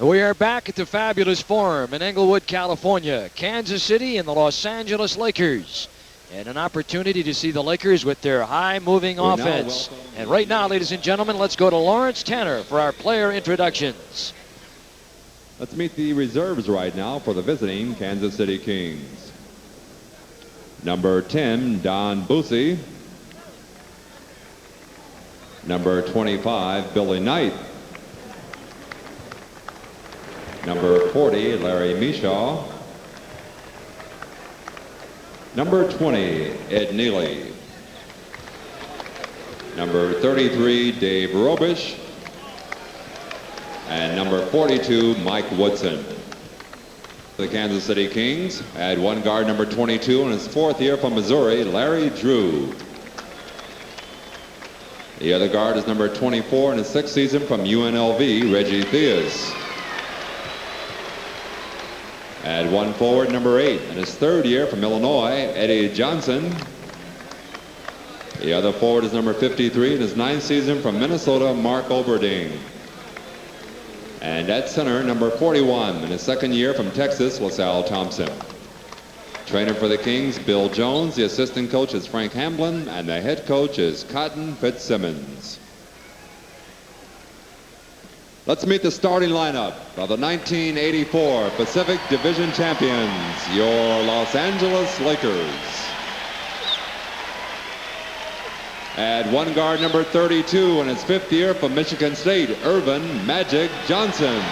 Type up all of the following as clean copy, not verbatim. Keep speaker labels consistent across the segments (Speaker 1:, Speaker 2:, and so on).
Speaker 1: We are back at the Fabulous Forum in Englewood, California. Kansas City and the Los Angeles Lakers. And an opportunity to see the Lakers with their high-moving offense. And right now, ladies and gentlemen, let's go to Lawrence Tanner for our player introductions.
Speaker 2: Let's meet the reserves right now for the visiting Kansas City Kings. Number 10, Don Boosie. Number 25, Billy Knight. Number 40, Larry Mishaw. Number 20, Ed Neely. Number 33, Dave Robish. And number 42, Mike Woodson. The Kansas City Kings add one guard, number 22, in his fourth year from Missouri, Larry Drew. The other guard is number 24 in his sixth season from UNLV, Reggie Theus. Add one forward, number 8, in his third year from Illinois, Eddie Johnson. The other forward is number 53 in his ninth season from Minnesota, Mark Oberding. And at center, number 41 in his second year from Texas, LaSalle Thompson. Trainer for the Kings, Bill Jones. The assistant coach is Frank Hamblin, and the head coach is Cotton Fitzsimmons. Let's meet the starting lineup of the 1984 Pacific Division champions, your Los Angeles Lakers. Add one guard, number 32 in his fifth year from Michigan State, Irvin Magic Johnson.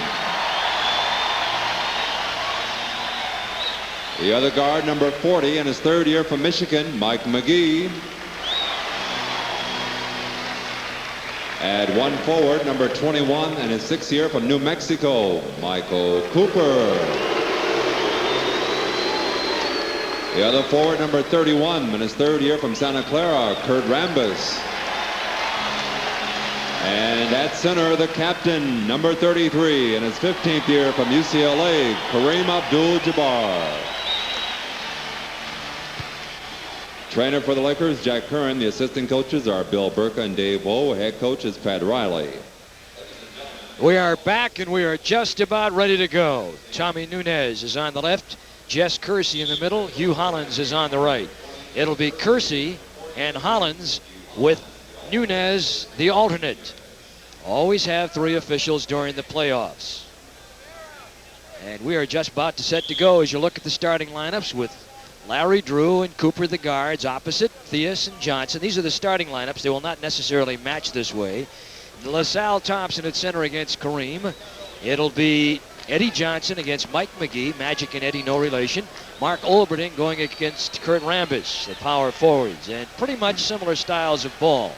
Speaker 2: The other guard, number 40 in his third year from Michigan, Mike McGee. Add one forward, number 21 in his sixth year from New Mexico, Michael Cooper. The other forward, number 31 in his third year from Santa Clara, Kurt Rambis. And at center, the captain, number 33 in his 15th year from UCLA, Kareem Abdul-Jabbar. Trainer for the Lakers, Jack Curran. The assistant coaches are Bill Burka and Dave Woe. Head coach is Pat Riley.
Speaker 1: We are back and we are just about ready to go. Tommy Nunez is on the left, Jess Kersey in the middle, Hugh Hollins is on the right. It'll be Kersey and Hollins with Nunez, the alternate. Always have three officials during the playoffs. And we are just about to set to go as you look at the starting lineups with Larry Drew and Cooper, the guards, opposite Theus and Johnson. These are the starting lineups. They will not necessarily match this way. LaSalle Thompson at center against Kareem. It'll be Eddie Johnson against Mike McGee. Magic and Eddie, no relation. Mark Olberding going against Kurt Rambis, the power forwards. And pretty much similar styles of ball.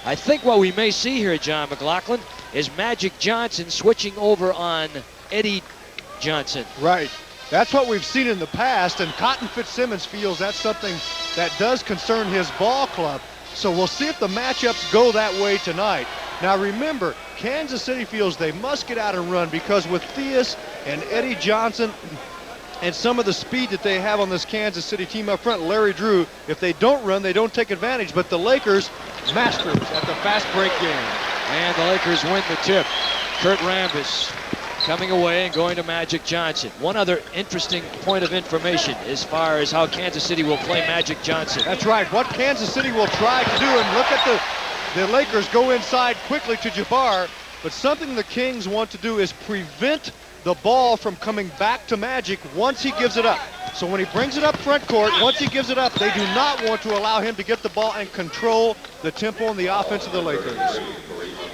Speaker 1: I think what we may see here, John McLaughlin, is Magic Johnson switching over on Eddie Johnson.
Speaker 3: Right. That's what we've seen in the past, and Cotton Fitzsimmons feels that's something that does concern his ball club. So we'll see if the matchups go that way tonight. Now remember, Kansas City feels they must get out and run because with Theus and Eddie Johnson and some of the speed that they have on this Kansas City team up front, Larry Drew, if they don't run, they don't take advantage. But the Lakers, masters at the fast break game.
Speaker 1: And the Lakers win the tip. Kurt Rambis coming away and going to Magic Johnson. One other interesting point of information as far as how Kansas City will play Magic Johnson.
Speaker 3: That's right. What Kansas City will try to do, and look at the Lakers go inside quickly to Jabbar, but something the Kings want to do is prevent the ball from coming back to Magic once he gives it up. So when he brings it up front court, once he gives it up, they do not want to allow him to get the ball and control the tempo and the offense of the Lakers.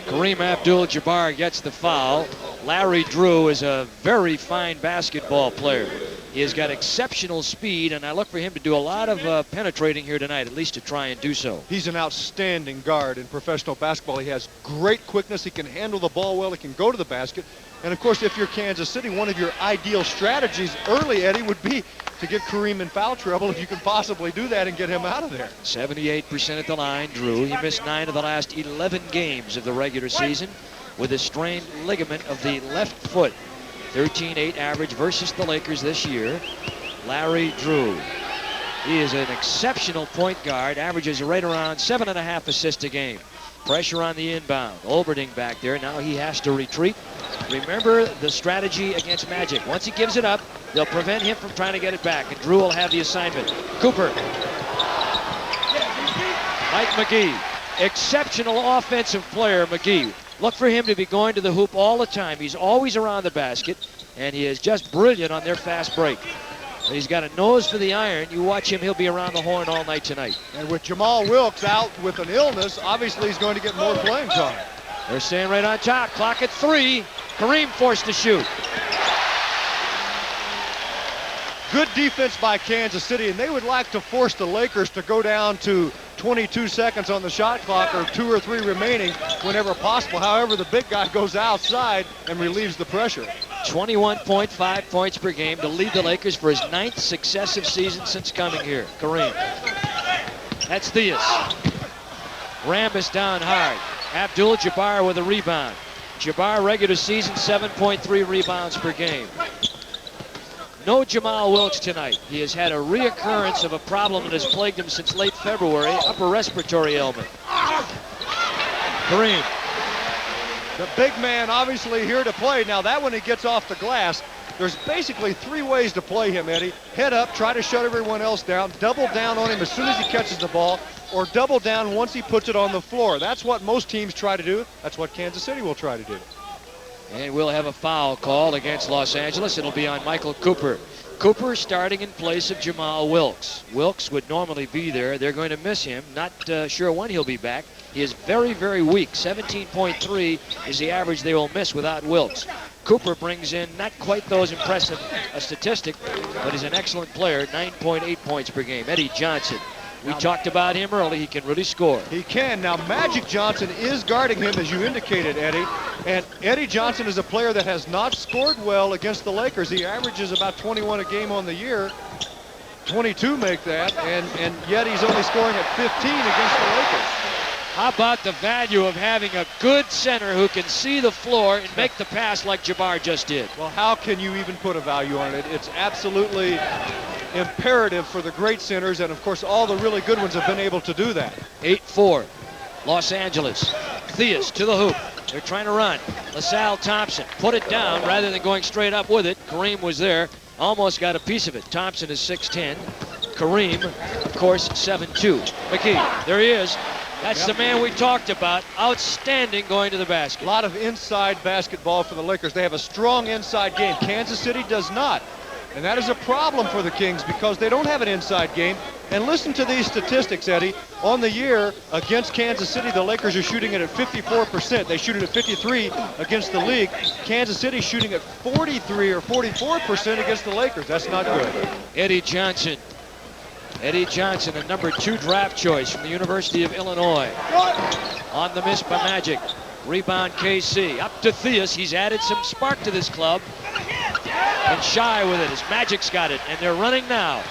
Speaker 1: Kareem Abdul-Jabbar gets the foul. Larry Drew is a very fine basketball player. He has got exceptional speed, and I look for him to do a lot of penetrating here tonight, at least to try and do so.
Speaker 3: He's an outstanding guard in professional basketball. He has great quickness. He can handle the ball well. He can go to the basket. And, of course, if you're Kansas City, one of your ideal strategies early, Eddie, would be to get Kareem in foul trouble if you can possibly do that and get him out of there.
Speaker 1: 78% at the line, Drew. He missed 9 of the last 11 games of the regular season with a strained ligament of the left foot. 13.8 average versus the Lakers this year. Larry Drew. He is an exceptional point guard, averages right around 7.5 assists a game. Pressure on the inbound. Olberding back there. Now he has to retreat. Remember the strategy against Magic. Once he gives it up, they'll prevent him from trying to get it back, and Drew will have the assignment. Cooper. Mike McGee, exceptional offensive player, McGee. Look for him to be going to the hoop all the time. He's always around the basket, and he is just brilliant on their fast break. He's got a nose for the iron. You watch him, he'll be around the horn all night tonight.
Speaker 3: And with Jamal Wilkes out with an illness, obviously he's going to get more playing time.
Speaker 1: They're staying right on top. Clock at 3. Kareem forced to shoot.
Speaker 3: Good defense by Kansas City, and they would like to force the Lakers to go down to 22 seconds on the shot clock, or 2 or 3 remaining whenever possible. However, the big guy goes outside and relieves the pressure.
Speaker 1: 21.5 points per game to lead the Lakers for his 9th successive season since coming here. Kareem. That's Theus. Rambis down hard. Abdul-Jabbar with a rebound. Jabbar regular season 7.3 rebounds per game. No Jamal Wilkes tonight. He has had a reoccurrence of a problem that has plagued him since late February, upper respiratory ailment. Kareem.
Speaker 3: The big man obviously here to play. Now that when he gets off the glass, there's basically 3 ways to play him, Eddie. Head up, try to shut everyone else down, double down on him as soon as he catches the ball, or double down once he puts it on the floor. That's what most teams try to do. That's what Kansas City will try to do.
Speaker 1: And we'll have a foul called against Los Angeles. It'll be on Michael Cooper. Cooper starting in place of Jamal Wilkes. Wilkes would normally be there. They're going to miss him. Not sure when he'll be back. He is very, very weak. 17.3 is the average they will miss without Wilkes. Cooper brings in not quite those impressive a statistic, but he's an excellent player. 9.8 points per game. Eddie Johnson. We talked about him early. He can really score.
Speaker 3: He can. Now, Magic Johnson is guarding him, as you indicated, Eddie. And Eddie Johnson is a player that has not scored well against the Lakers. He averages about 21 a game on the year. 22 make that, and yet he's only scoring at 15 against the Lakers.
Speaker 1: How about the value of having a good center who can see the floor and make the pass like Jabbar just did?
Speaker 3: Well, how can you even put a value on it? It's absolutely imperative for the great centers, and of course all the really good ones have been able to do that.
Speaker 1: 8-4, Los Angeles. Theus to the hoop. They're trying to run. LaSalle Thompson put it down rather than going straight up with it. Kareem was there, almost got a piece of it. Thompson is 6'10". Kareem, of course, 7'2". McGee, there he is. That's the man we talked about. Outstanding going to the basket.
Speaker 3: A lot of inside basketball for the Lakers. They have a strong inside game. Kansas City does not. And that is a problem for the Kings because they don't have an inside game. And listen to these statistics, Eddie. On the year against Kansas City, the Lakers are shooting it at 54%. They shoot it at 53 against the league. Kansas City shooting at 43 or 44% against the Lakers. That's not good.
Speaker 1: Eddie Johnson. Eddie Johnson, a number 2 draft choice from the University of Illinois. On the miss by Magic. Rebound KC. Up to Theus. He's added some spark to this club. And shy with it as Magic's got it. And they're running now.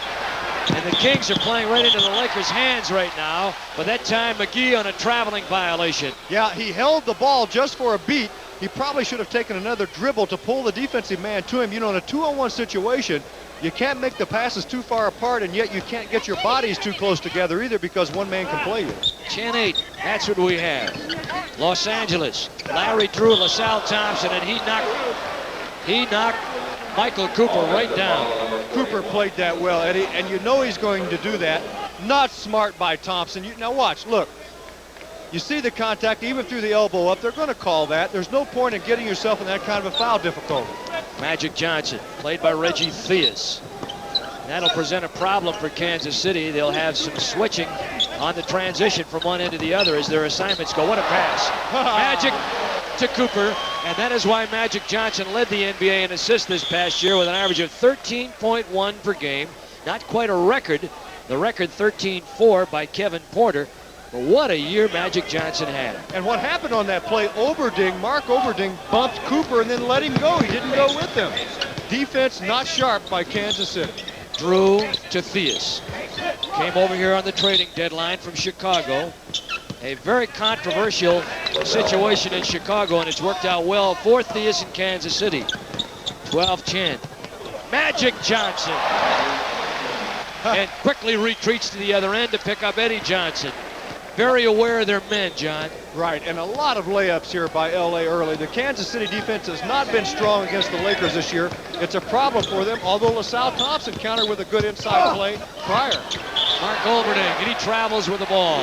Speaker 1: And the Kings are playing right into the Lakers' hands right now. But that time, McGee on a traveling violation.
Speaker 3: Yeah, he held the ball just for a beat. He probably should have taken another dribble to pull the defensive man to him. You know, in a 2-on-1 situation, you can't make the passes too far apart, and yet you can't get your bodies too close together either because one man can play you.
Speaker 1: 10-8, that's what we have. Los Angeles, Larry Drew, LaSalle Thompson, and he knocked Michael Cooper right down.
Speaker 3: Cooper played that well, Eddie, and you know he's going to do that. Not smart by Thompson. Now watch, look. You see the contact even through the elbow up. They're going to call that. There's no point in getting yourself in that kind of a foul difficulty.
Speaker 1: Magic Johnson, played by Reggie Theus. That'll present a problem for Kansas City. They'll have some switching on the transition from one end to the other as their assignments go. What a pass. Magic to Cooper, and that is why Magic Johnson led the NBA in assists this past year with an average of 13.1 per game. Not quite a record. The record 13-4 by Kevin Porter. But what a year Magic Johnson had.
Speaker 3: And what happened on that play, Mark Oberding bumped Cooper and then let him go. He didn't go with him. Defense not sharp by Kansas City.
Speaker 1: Drew to Theus. Came over here on the trading deadline from Chicago. A very controversial situation in Chicago, and it's worked out well for Theus in Kansas City. 12-10. Magic Johnson. And quickly retreats to the other end to pick up Eddie Johnson. Very aware of their men, John.
Speaker 3: Right, and a lot of layups here by LA early. The Kansas City defense has not been strong against the Lakers this year. It's a problem for them, although LaSalle Thompson countered with a good inside play prior.
Speaker 1: Mark Olberding, and he travels with the ball.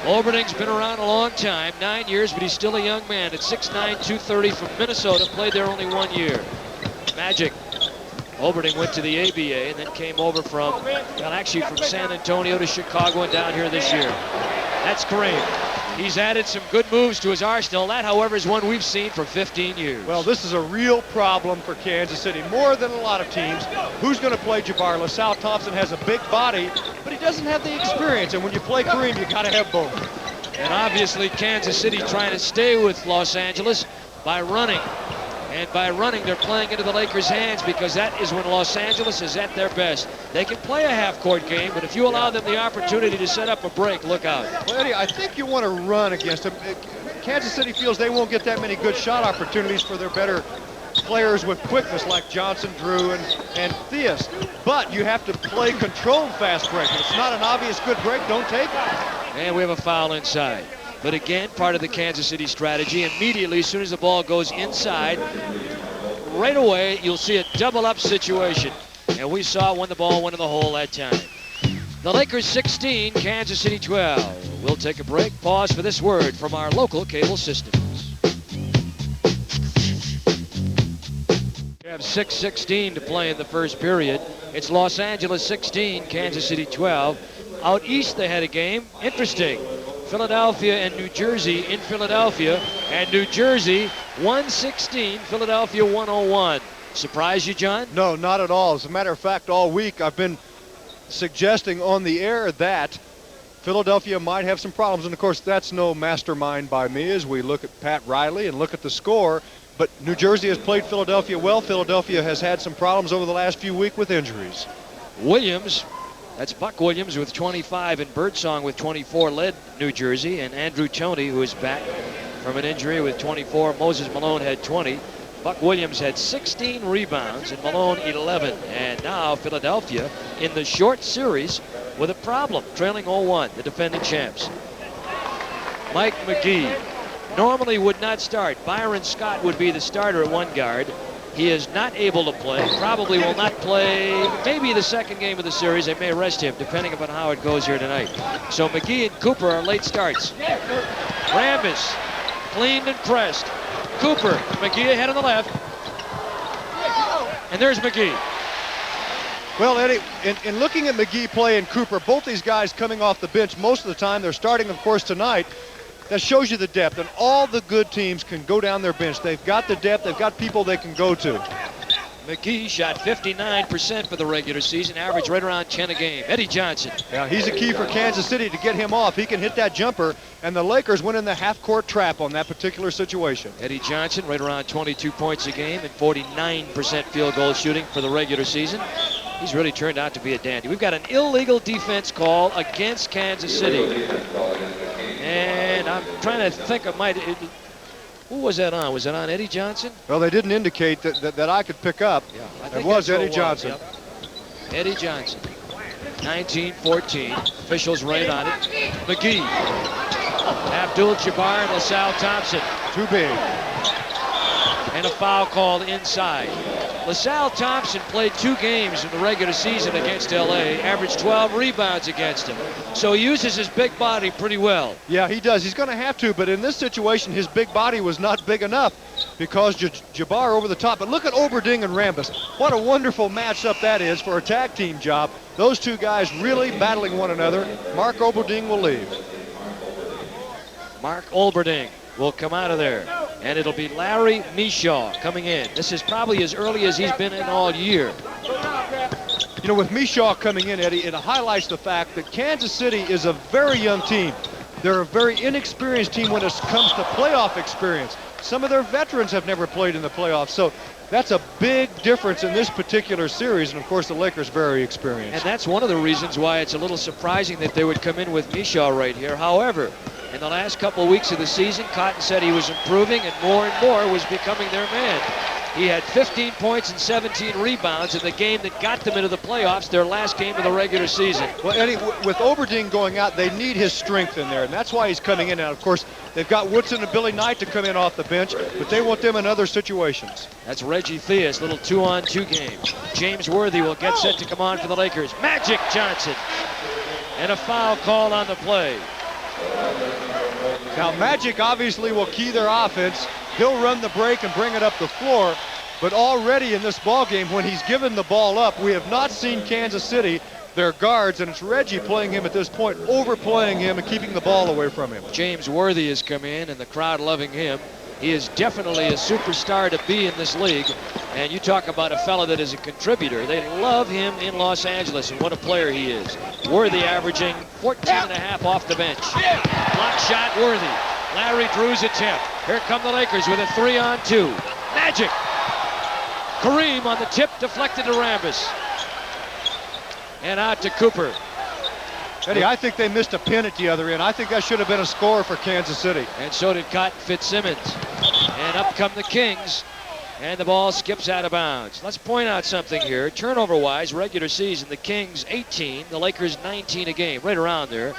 Speaker 1: Olberding's been around a long time, 9 years, but he's still a young man. At 6'9", 230 from Minnesota, played there only 1 year. Magic. Olberding went to the ABA and then came over from San Antonio to Chicago and down here this year. That's Kareem. He's added some good moves to his arsenal. That, however, is one we've seen for 15 years.
Speaker 3: Well, this is a real problem for Kansas City, more than a lot of teams. Who's going to play Jabbar? LaSalle Thompson has a big body, but he doesn't have the experience. And when you play Kareem, you got to have both.
Speaker 1: And obviously, Kansas City trying to stay with Los Angeles by running. And by running, they're playing into the Lakers' hands because that is when Los Angeles is at their best. They can play a half-court game, but if you allow them the opportunity to set up a break, look out.
Speaker 3: Well, Eddie, I think you want to run against them. Kansas City feels they won't get that many good shot opportunities for their better players with quickness like Johnson, Drew, and Theus. But you have to play controlled fast break. If it's not an obvious good break, don't take it.
Speaker 1: And we have a foul inside. But again, part of the Kansas City strategy, immediately as soon as the ball goes inside, right away you'll see a double-up situation. And we saw when the ball went in the hole that time. The Lakers 16, Kansas City 12. We'll take a break, pause for this word from our local cable systems. We have 6:16 to play in the first period. It's Los Angeles 16, Kansas City 12. Out east they had a game. Interesting. Philadelphia and New Jersey in Philadelphia, and New Jersey 116, Philadelphia 101. Surprise you, John?
Speaker 3: No, not at all. As a matter of fact, all week I've been suggesting on the air that Philadelphia might have some problems, and of course that's no mastermind by me as we look at Pat Riley and look at the score, but New Jersey has played Philadelphia well. Philadelphia has had some problems over the last few weeks with injuries.
Speaker 1: Williams, that's Buck Williams with 25 and Birdsong with 24 led New Jersey, and Andrew Toney, who is back from an injury with 24. Moses Malone had 20. Buck Williams had 16 rebounds and Malone 11. And now Philadelphia in the short series with a problem, trailing 0-1, the defending champs. Mike McGee normally would not start. Byron Scott would be the starter at one guard. He is not able to play, probably will not play maybe the second game of the series. They may rest him, depending upon how it goes here tonight. So McGee and Cooper are late starts. Rambis cleaned and pressed. Cooper, McGee ahead on the left. And there's McGee.
Speaker 3: Well, Eddie, in looking at McGee play and Cooper, both these guys coming off the bench most of the time, they're starting, of course, tonight. That shows you the depth, and all the good teams can go down their bench. They've got the depth, they've got people they can go to.
Speaker 1: McGee shot 59% for the regular season, average right around 10 a game. Eddie Johnson.
Speaker 3: Yeah, he's a key for Kansas City to get him off. He can hit that jumper, and the Lakers went in the half-court trap on that particular situation.
Speaker 1: Eddie Johnson right around 22 points a game and 49% field goal shooting for the regular season. He's really turned out to be a dandy. We've got an illegal defense call against Kansas City. And I'm trying to think of who was that on? Was that on Eddie Johnson?
Speaker 3: Well, they didn't indicate that I could pick up.
Speaker 1: Yeah, I think
Speaker 3: it was Eddie Johnson.
Speaker 1: Yep. Eddie Johnson. 19-14. Officials right on it. McGee. Abdul-Jabbar and LaSalle Thompson.
Speaker 3: Too big.
Speaker 1: And a foul called inside. LaSalle Thompson played 2 games in the regular season against LA, averaged 12 rebounds against him. So he uses his big body pretty well.
Speaker 3: Yeah, he does. He's going to have to, but in this situation, his big body was not big enough because Jabbar over the top. But look at Oberding and Rambis. What a wonderful matchup that is for a tag team job. Those two guys really battling one another. Mark Oberding will leave.
Speaker 1: Mark Olberding will come out of there. And it'll be Larry Mishaw coming in. This is probably as early as he's been in all year.
Speaker 3: You know, with Mishaw coming in, Eddie, it highlights the fact that Kansas City is a very young team. They're a very inexperienced team when it comes to playoff experience. Some of their veterans have never played in the playoffs. So that's a big difference in this particular series. And, of course, the Lakers very experienced.
Speaker 1: And that's one of the reasons why it's a little surprising that they would come in with Mishaw right here. However, in the last couple of weeks of the season, Cotton said he was improving and more was becoming their man. He had 15 points and 17 rebounds in the game that got them into the playoffs, their last game of the regular season.
Speaker 3: Well, Eddie, with Oberding going out, they need his strength in there, and that's why he's coming in. Now, of course, they've got Woodson and Billy Knight to come in off the bench, but they want them in other situations.
Speaker 1: That's Reggie Theus, little 2-on-2 game. James Worthy will get set to come on for the Lakers. Magic Johnson. And a foul called on the play.
Speaker 3: Now, Magic obviously will key their offense. He'll run the break and bring it up the floor. But already in this ball game, when he's given the ball up, we have not seen Kansas City, their guards, and it's Reggie playing him at this point, overplaying him and keeping the ball away from him.
Speaker 1: James Worthy has come in, and the crowd loving him. He is definitely a superstar to be in this league. And you talk about a fella that is a contributor. They love him in Los Angeles, and what a player he is. Worthy averaging 14.5 off the bench. Block shot, Worthy. Larry Drew's attempt. Here come the Lakers with a 3-on-2. Magic. Kareem on the tip, deflected to Rambis. And out to Cooper.
Speaker 3: Eddie, I think they missed a pin at the other end. I think that should have been a score for Kansas City.
Speaker 1: And so did Cotton Fitzsimmons. And up come the Kings. And the ball skips out of bounds. Let's point out something here. Turnover-wise, regular season, the Kings 18, the Lakers 19 a game, right around there.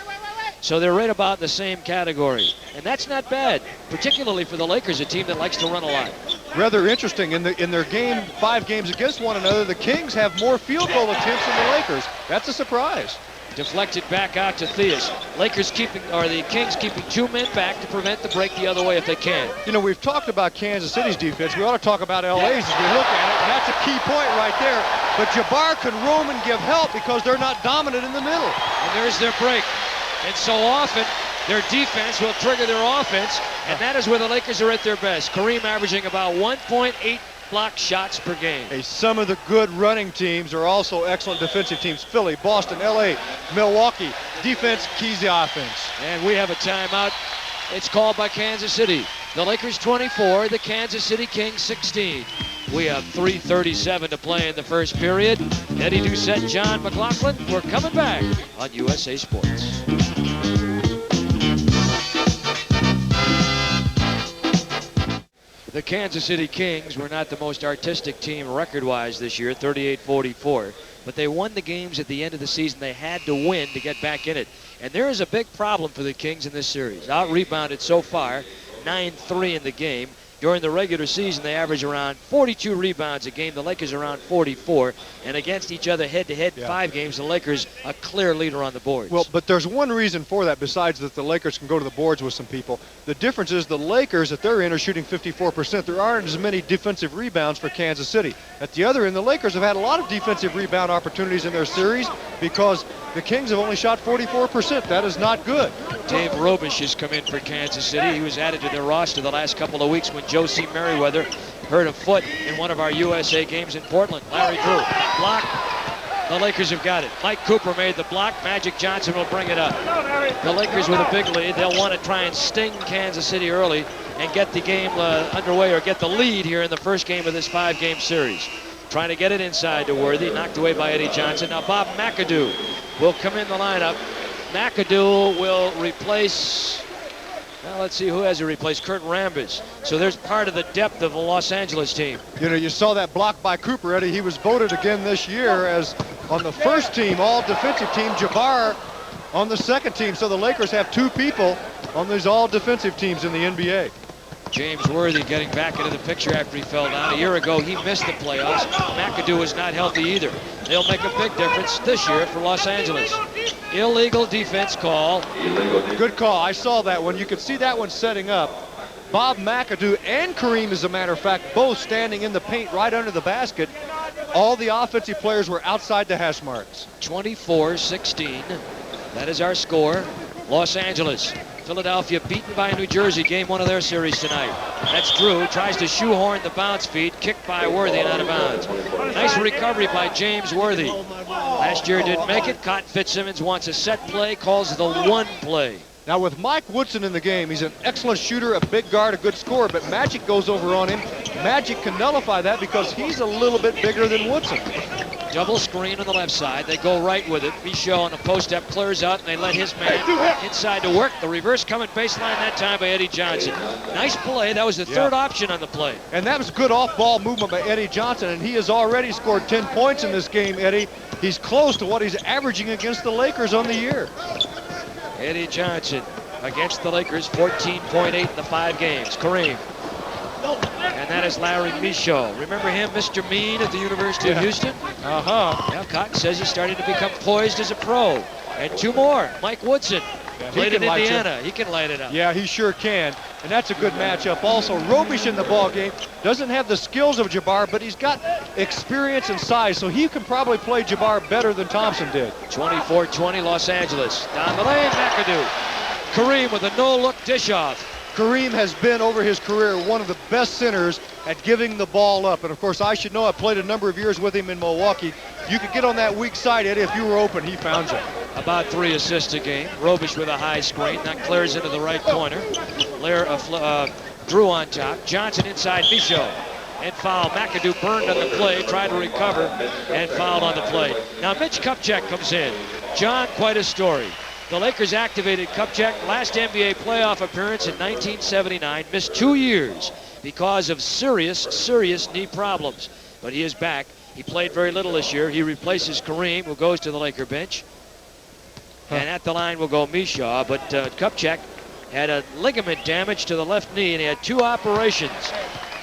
Speaker 1: So they're right about the same category. And that's not bad, particularly for the Lakers, a team that likes to run a lot.
Speaker 3: Rather interesting, in their game, 5 games against one another, the Kings have more field goal attempts than the Lakers. That's a surprise.
Speaker 1: Deflected back out to Theus. The Kings keeping 2 men back to prevent the break the other way if they can.
Speaker 3: You know, we've talked about Kansas City's defense. We ought to talk about LA's as we look at it, and that's a key point right there. But Jabbar can roam and give help because they're not dominant in the middle.
Speaker 1: And there's their break. And so often, their defense will trigger their offense, and that is where the Lakers are at their best. Kareem averaging about 1.8 block shots per game.
Speaker 3: Hey, some of the good running teams are also excellent defensive teams. Philly, Boston, LA, Milwaukee. Defense keys the offense.
Speaker 1: And we have a timeout. It's called by Kansas City. The Lakers 24, the Kansas City Kings 16. We have 3:37 to play in the first period. Eddie Doucette, John McLaughlin. We're coming back on USA Sports. The Kansas City Kings were not the most artistic team record-wise this year, 38-44. But they won the games at the end of the season they had to win to get back in it. And there is a big problem for the Kings in this series. Out-rebounded so far, 9-3 in the game. During the regular season, they average around 42 rebounds a game. The Lakers around 44. And against each other head-to-head in 5 games, the Lakers a clear leader on the boards.
Speaker 3: Well, but there's one reason for that besides that the Lakers can go to the boards with some people. The difference is the Lakers, at their end, are shooting 54%. There aren't as many defensive rebounds for Kansas City. At the other end, the Lakers have had a lot of defensive rebound opportunities in their series because the Kings have only shot 44%. That is not good.
Speaker 1: Dave Robish has come in for Kansas City. He was added to their roster the last couple of weeks when Josie Merriweather hurt a foot in one of our USA games in Portland. Larry Drew, block. The Lakers have got it. Mike Cooper made the block. Magic Johnson will bring it up. The Lakers with a big lead. They'll want to try and sting Kansas City early and get the game underway or get the lead here in the first game of this 5-game series. Trying to get it inside to Worthy, knocked away by Eddie Johnson. Now Bob McAdoo will come in the lineup. McAdoo will replace, well, let's see who has to replace Kurt Rambis. So there's part of the depth of the Los Angeles team.
Speaker 3: You know, you saw that block by Cooper, Eddie. He was voted again this year as on the first team, all defensive team, Jabbar on the second team. So the Lakers have 2 people on these all defensive teams in the NBA.
Speaker 1: James Worthy getting back into the picture after he fell down. A year ago, he missed the playoffs. McAdoo is not healthy either. They'll make a big difference this year for Los Angeles. Illegal defense call.
Speaker 3: Good call. I saw that one. You could see that one setting up. Bob McAdoo and Kareem, as a matter of fact, both standing in the paint right under the basket. All the offensive players were outside the hash marks.
Speaker 1: 24-16. That is our score. Los Angeles. Philadelphia beaten by New Jersey, game 1 of their series tonight. That's Drew, tries to shoehorn the bounce feed, kicked by Worthy and out of bounds. Nice recovery by James Worthy. Last year didn't make it. Cotton Fitzsimmons wants a set play, calls the 1 play.
Speaker 3: Now with Mike Woodson in the game, he's an excellent shooter, a big guard, a good scorer, but Magic goes over on him. Magic can nullify that because he's a little bit bigger than Woodson.
Speaker 1: Double screen on the left side. They go right with it. Michaud on the post-up clears out, and they let his man inside to work. The reverse coming baseline that time by Eddie Johnson. Nice play. That was the third option on the play.
Speaker 3: And that was good off-ball movement by Eddie Johnson, and he has already scored 10 points in this game, Eddie. He's close to what he's averaging against the Lakers on the year.
Speaker 1: Eddie Johnson against the Lakers, 14.8 in the 5 games. Kareem. And that is Larry Michaud. Remember him, Mr. Mean at the University of Houston? Yeah, Cotton says he's starting to become poised as a pro. And 2 more. Mike Woodson. Played in Indiana. He can light it up.
Speaker 3: Yeah, he sure can. And that's a good matchup. Also, Robish in the ball game doesn't have the skills of Jabbar, but he's got experience and size, so he can probably play Jabbar better than Thompson did.
Speaker 1: 24-20 Los Angeles. Down the lane, McAdoo. Kareem with a no-look dish off.
Speaker 3: Kareem has been, over his career, one of the best centers at giving the ball up. And, of course, I should know, I played a number of years with him in Milwaukee. You could get on that weak side, Eddie. If you were open, he found you.
Speaker 1: About 3 assists a game. Robish with a high screen. That clears into the right corner. Drew on top. Johnson inside Michaud. And foul. McAdoo burned on the play, tried to recover, and fouled on the play. Now Mitch Kupchak comes in. John, quite a story. The Lakers activated Kupchak, last NBA playoff appearance in 1979, missed 2 years because of serious knee problems. But he is back. He played very little this year. He replaces Kareem, who goes to the Laker bench. And at the line will go Michaud, but Kupchak had a ligament damage to the left knee, and he had 2 operations.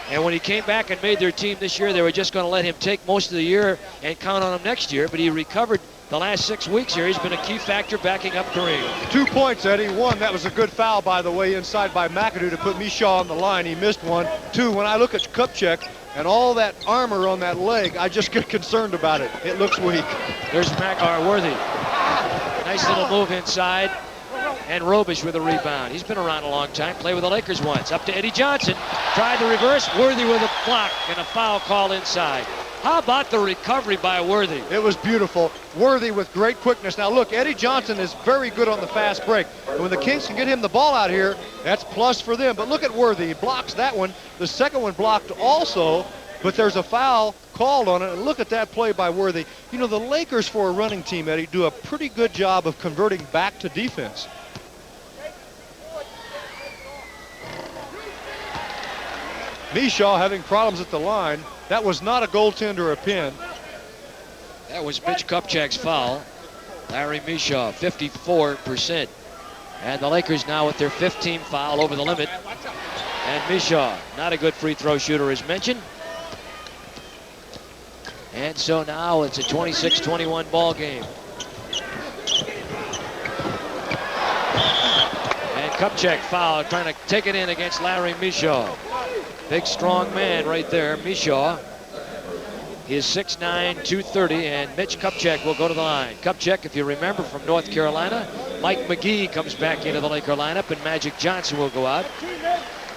Speaker 1: And when he came back and made their team this year, they were just going to let him take most of the year and count on him next year, but he recovered the last 6 weeks here. He's been a key factor backing up Kareem.
Speaker 3: 2 points, Eddie. 1, that was a good foul, by the way, inside by McAdoo to put Michaud on the line. He missed 1. 2, when I look at Kupchak and all that armor on that leg, I just get concerned about it. It looks weak.
Speaker 1: There's Worthy. Nice little move inside. And Robish with a rebound. He's been around a long time. Played with the Lakers once. Up to Eddie Johnson. Tried to reverse. Worthy with a block and a foul call inside. How about the recovery by Worthy?
Speaker 3: It was beautiful. Worthy with great quickness. Now look, Eddie Johnson is very good on the fast break. And when the Kings can get him the ball out here, that's plus for them. But look at Worthy. He blocks that one. The second one blocked also, but there's a foul called on it. And look at that play by Worthy. You know, the Lakers, for a running team, Eddie, do a pretty good job of converting back to defense. Michaud having problems at the line. That was not a goaltend or a pin.
Speaker 1: That was Mitch Kupchak's foul. Larry Michaud, 54%. And the Lakers now with their 15th foul over the limit. And Michaud, not a good free throw shooter as mentioned. And so now it's a 26-21 ball game. And Kupchak fouled, trying to take it in against Larry Michaud. Big, strong man right there, Michaud. He is 6'9", 230, and Mitch Kupchak will go to the line. Kupchak, if you remember, from North Carolina. Mike McGee comes back into the Laker lineup, and Magic Johnson will go out.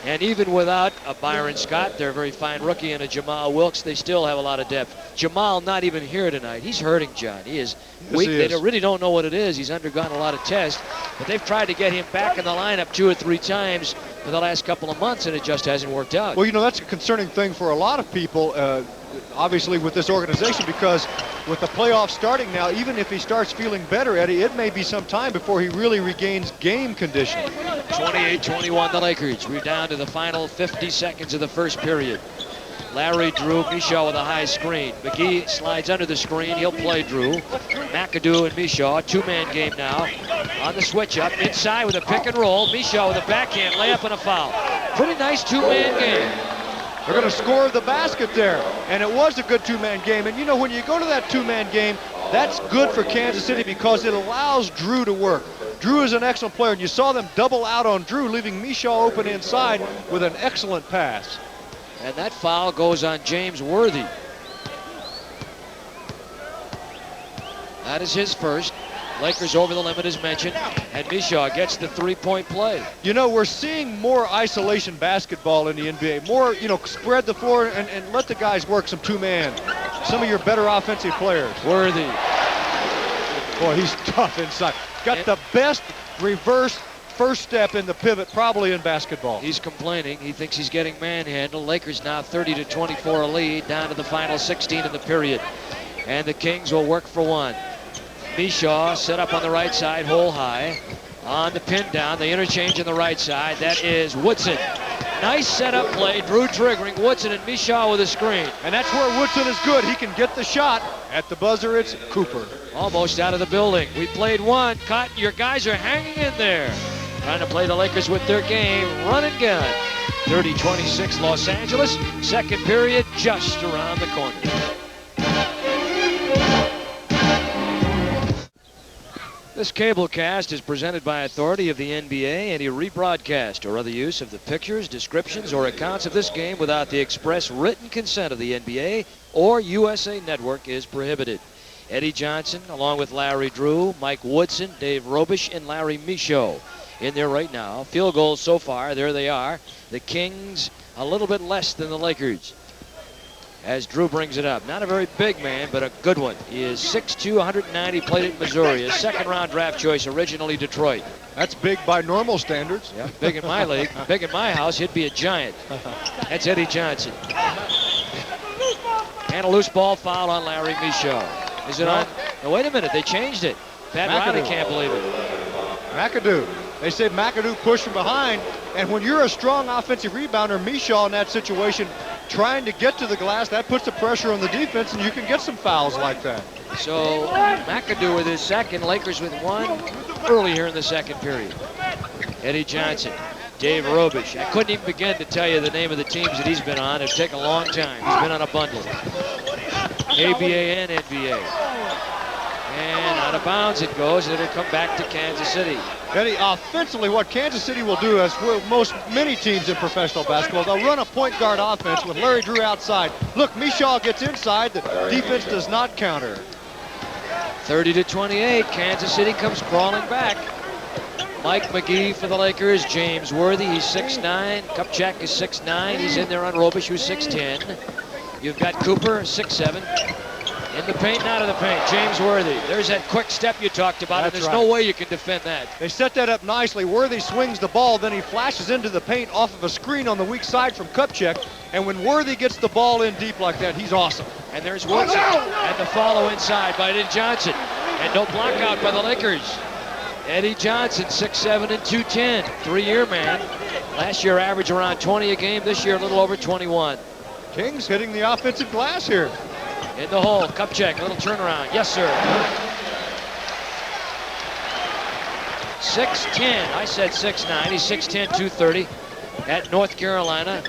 Speaker 1: And even without a Byron Scott, their very fine rookie, and a Jamal Wilkes, they still have a lot of depth. Jamal not even here tonight. He's hurting, John. He is weak. They really don't know what it is. He's undergone a lot of tests, but they've tried to get him back in the lineup 2 or 3 times for the last couple of months, and it just hasn't worked out.
Speaker 3: Well, you know, that's a concerning thing for a lot of people, obviously, with this organization, because with the playoffs starting now, even if he starts feeling better, Eddie, it may be some time before he really regains game condition.
Speaker 1: 28-21 the Lakers. We're down to the final 50 seconds of the first period. Larry Drew, Michaud with a high screen. McGee slides under the screen. He'll play Drew. McAdoo and Michaud, 2-man game now. On the switch up, inside with a pick and roll. Michaud with a backhand layup and a foul. Pretty nice 2-man game.
Speaker 3: They're going to score the basket there, and it was a good 2-man game. And you know, when you go to that 2-man game, that's good for Kansas City because it allows Drew to work. Drew is an excellent player, and you saw them double out on Drew, leaving Michaud open inside with an excellent pass.
Speaker 1: And that foul goes on James Worthy. That is his first. Lakers over the limit as mentioned, and Michaud gets the 3-point play.
Speaker 3: You know, we're seeing more isolation basketball in the NBA. More, you know, spread the floor and let the guys work some 2-man. Some of your better offensive players.
Speaker 1: Worthy.
Speaker 3: Boy, he's tough inside. Got the best reverse first step in the pivot probably in basketball.
Speaker 1: He's complaining. He thinks he's getting manhandled. Lakers now 30-24 a lead, down to the final 16 in the period. And the Kings will work for one. Mishaw set up on the right side, hole high. On the pin down, the interchange on the right side. That is Woodson. Nice setup play. Drew triggering. Woodson and Mishaw with a screen.
Speaker 3: And that's where Woodson is good. He can get the shot. At the buzzer, it's Cooper.
Speaker 1: Almost out of the building. We played one. Cotton, your guys are hanging in there. Trying to play the Lakers with their game. Run and gun. 30-26 Los Angeles. Second period just around the corner. This cable cast is presented by authority of the NBA. Any rebroadcast or other use of the pictures, descriptions, or accounts of this game without the express written consent of the NBA or USA Network is prohibited. Eddie Johnson, along with Larry Drew, Mike Woodson, Dave Robish, and Larry Michaud in there right now. Field goals so far, there they are. The Kings a little bit less than the Lakers. As Drew brings it up. Not a very big man, but a good one. He is 6'2", 190, played at Missouri. A second-round draft choice, originally Detroit.
Speaker 3: That's big by normal standards.
Speaker 1: Yeah, big in my league. Big in my house, he'd be a giant. That's Eddie Johnson. And a loose ball foul on Larry Michaud. Is it on? No, wait a minute, they changed it. Pat Riley can't believe it.
Speaker 3: McAdoo. They said McAdoo pushed from behind, and when you're a strong offensive rebounder, Michaud in that situation, trying to get to the glass, that puts the pressure on the defense, and you can get some fouls like that.
Speaker 1: So McAdoo with his second, Lakers with one early here in the second period. Eddie Johnson, Dave Robish. I couldn't even begin to tell you the name of the teams that he's been on. It'd take a long time. He's been on a bundle. ABA and NBA. And out of bounds it goes, and it'll come back to Kansas City.
Speaker 3: Eddie, offensively, what Kansas City will do, as many teams in professional basketball, they'll run a point guard offense with Larry Drew outside. Look, Michaud gets inside. The defense does not counter.
Speaker 1: 30-28, Kansas City comes crawling back. Mike McGee for the Lakers, James Worthy, he's 6'9", Kupchak is 6'9", he's in there on Robish, who's 6'10". You've got Cooper, 6'7". In the paint, not in the paint. James Worthy. There's that quick step you talked about, and there's no way you can defend that.
Speaker 3: They set that up nicely. Worthy swings the ball, then he flashes into the paint off of a screen on the weak side from Kupchak. And when Worthy gets the ball in deep like that, he's awesome.
Speaker 1: And there's Woodson, and the follow inside by Eddie Johnson. And no block out by the Lakers. Eddie Johnson, 6'7" and 210. 3-year man. Last year averaged around 20 a game. This year a little over 21.
Speaker 3: Kings hitting the offensive glass here.
Speaker 1: In the hole, Kupchak, little turnaround. Yes, sir. 6'10", I said 6'9". He's 6'10", 230 at North Carolina.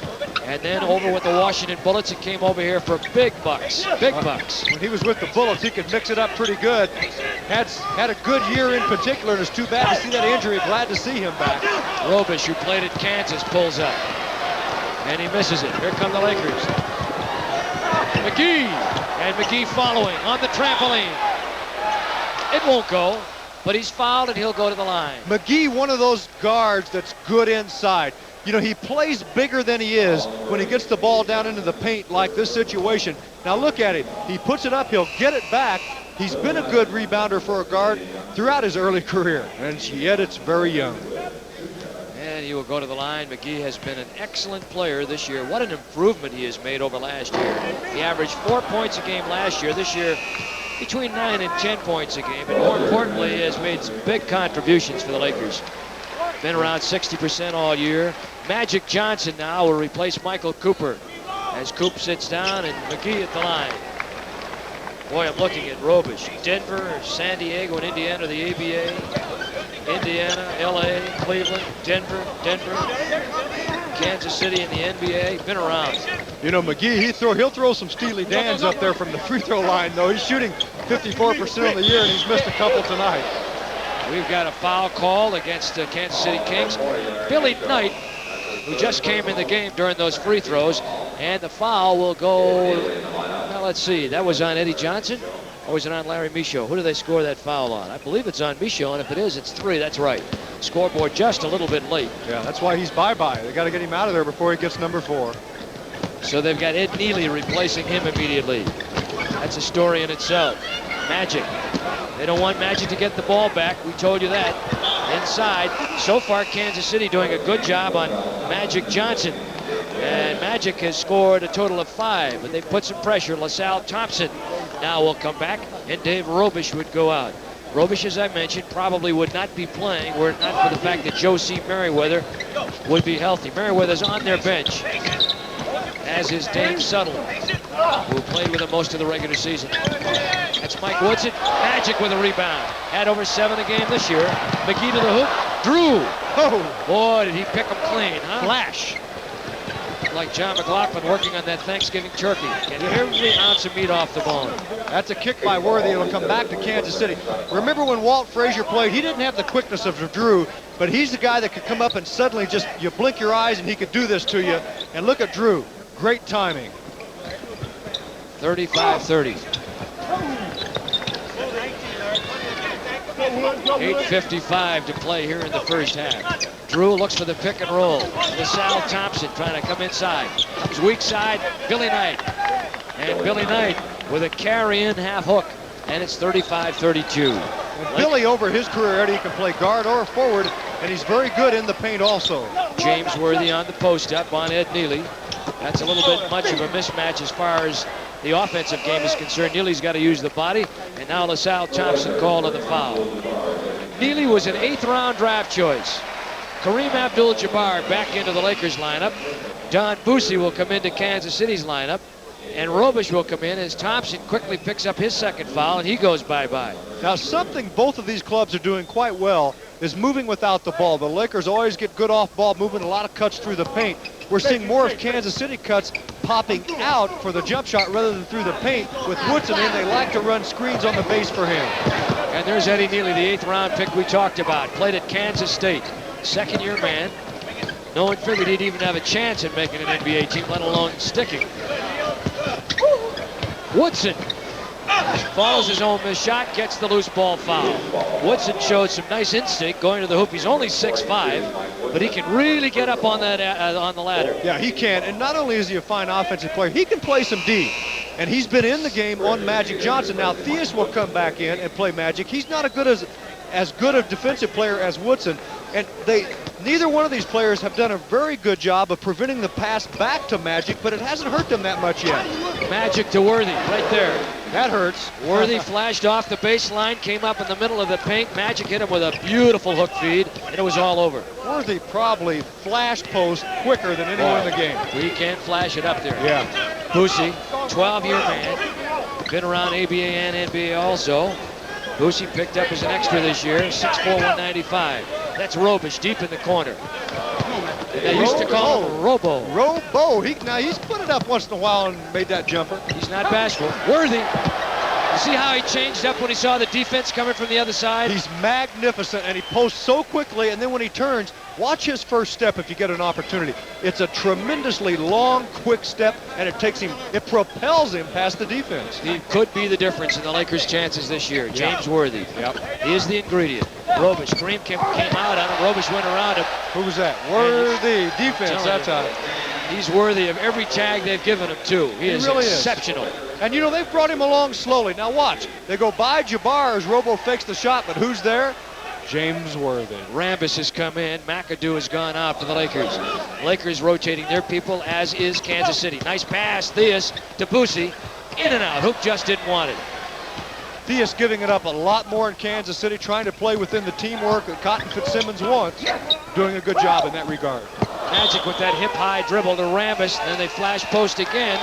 Speaker 1: And then over with the Washington Bullets, and came over here for big bucks. Big bucks.
Speaker 3: When he was with the Bullets, he could mix it up pretty good. Had a good year in particular, and it's too bad to see that injury. Glad to see him back.
Speaker 1: Robish, who played at Kansas, pulls up. And he misses it. Here come the Lakers. McGee. And McGee following on the trampoline. It won't go, but he's fouled and he'll go to the line.
Speaker 3: McGee, one of those guards that's good inside. You know, he plays bigger than he is when he gets the ball down into the paint like this situation. Now look at him. He puts it up, he'll get it back. He's been a good rebounder for a guard throughout his early career, and yet it's very young.
Speaker 1: And he will go to the line. McGee has been an excellent player this year. What an improvement he has made over last year. He averaged 4 points a game last year. This year, between 9 and 10 points a game. And more importantly, he has made some big contributions for the Lakers. Been around 60% all year. Magic Johnson now will replace Michael Cooper as Coop sits down and McGee at the line. Boy, I'm looking at Robish. Denver, San Diego, and Indiana, the ABA. Indiana, LA, Cleveland, Denver, Kansas City in the NBA. Been around.
Speaker 3: You know, McGee, he'll throw some Steely Dans up there from the free throw line, though. He's shooting 54% on the year, and he's missed a couple tonight.
Speaker 1: We've got a foul call against the Kansas City Kings. Billy Knight, who just came in the game during those free throws, and the foul will go, now let's see, that was on Eddie Johnson, or was it on Larry Michaud? Who do they score that foul on? I believe it's on Michaud, and if it is, it's 3, that's right. Scoreboard just a little bit late.
Speaker 3: Yeah, that's why he's bye-bye. They got to get him out of there before he gets number 4.
Speaker 1: So they've got Ed Neely replacing him immediately. That's a story in itself. Magic. They don't want Magic to get the ball back. We told you that. Inside. So far, Kansas City doing a good job on Magic Johnson. And Magic has scored a total of 5, but they put some pressure. LaSalle Thompson now will come back, and Dave Robish would go out. Robish, as I mentioned, probably would not be playing were it not for the fact that Josie Merriweather would be healthy. Merriweather's on their bench, as is Dave Suttle, who played with him most of the regular season. That's Mike Woodson. Magic with a rebound. Had over 7 a game this year. McGee to the hoop. Drew.
Speaker 3: Oh,
Speaker 1: Boy, did he pick him clean, huh? Flash. Like John McLaughlin working on that Thanksgiving turkey. Get every ounce of meat off the bone.
Speaker 3: that's a kick by Worthy. It'll come back to Kansas City. Remember when Walt Frazier played, he didn't have the quickness of Drew, but he's the guy that could come up and suddenly just, you blink your eyes and he could do this to you. And look at Drew. Great timing.
Speaker 1: 35-30. 8:55 to play here in the first half. Drew looks for the pick and roll. LaSalle Thompson trying to come inside. Comes weak side, Billy Knight. And Billy Knight with a carry-in half hook. And it's 35-32.
Speaker 3: And Billy, over his career, Eddie, can play guard or forward, and he's very good in the paint also.
Speaker 1: James Worthy on the post-up on Ed Neely. That's a little bit much of a mismatch as far as the offensive game is concerned. Neely's got to use the body, and now LaSalle Thompson called on the foul. Neely was an 8th-round draft choice. Kareem Abdul-Jabbar back into the Lakers lineup. Don Boosie will come into Kansas City's lineup, and Robish will come in as Thompson quickly picks up his second foul, and he goes bye-bye.
Speaker 3: Now, something both of these clubs are doing quite well is moving without the ball. The Lakers always get good off-ball movement, a lot of cuts through the paint. We're seeing more of Kansas City cuts popping out for the jump shot rather than through the paint. With Woodson in, they like to run screens on the base for him.
Speaker 1: And there's Eddie Neely, the 8th-round pick we talked about. Played at Kansas State. Second-year man. No one figured he'd even have a chance at making an NBA team, let alone sticking. Woodson follows his own missed shot, gets the loose ball foul. Woodson showed some nice instinct going to the hoop. He's only 6'5", but he can really get up on that on the ladder.
Speaker 3: Yeah, he can. And not only is he a fine offensive player, he can play some D. And he's been in the game on Magic Johnson. Now, Theus will come back in and play Magic. He's not as good a defensive player as Woodson. And neither one of these players have done a very good job of preventing the pass back to Magic, but it hasn't hurt them that much yet.
Speaker 1: Magic to Worthy, right there.
Speaker 3: That hurts.
Speaker 1: Worthy flashed off the baseline, came up in the middle of the paint. Magic hit him with a beautiful hook feed, and it was all over.
Speaker 3: Worthy probably flash post quicker than anyone in the game.
Speaker 1: He can flash it up there.
Speaker 3: Yeah.
Speaker 1: Boosie, 12-year man, been around ABA and NBA also. Boosie picked up as an extra this year, 6'4", 195. That's Robish deep in the corner. They used to call him Robo.
Speaker 3: Robo. He's put it up once in a while and made that jumper.
Speaker 1: He's not bashful. Worthy. You see how he changed up when he saw the defense coming from the other side?
Speaker 3: He's magnificent, and he posts so quickly, and then when he turns, watch his first step if you get an opportunity. It's a tremendously long, quick step, and it propels him past the defense.
Speaker 1: He could be the difference in the Lakers' chances this year. James Worthy.
Speaker 3: Yep.
Speaker 1: He is the ingredient. Robish. Kareem came out on him. Robish went around him.
Speaker 3: Who was that? Worthy defense. That's how.
Speaker 1: He's worthy of every tag they've given him, too. He is
Speaker 3: really
Speaker 1: exceptional.
Speaker 3: And, you know, they've brought him along slowly. Now, watch. They go by Jabbar as Robo fakes the shot, but who's there? James Worthy.
Speaker 1: Rambis has come in. McAdoo has gone out for the Lakers. Lakers rotating their people, as is Kansas City. Nice pass, Theus to Boosie. In and out. Hoop just didn't want it.
Speaker 3: Theus giving it up a lot more in Kansas City, trying to play within the teamwork that Cotton Fitzsimmons wants. Doing a good job in that regard.
Speaker 1: Magic with that hip-high dribble to Rambis. Then they flash post again.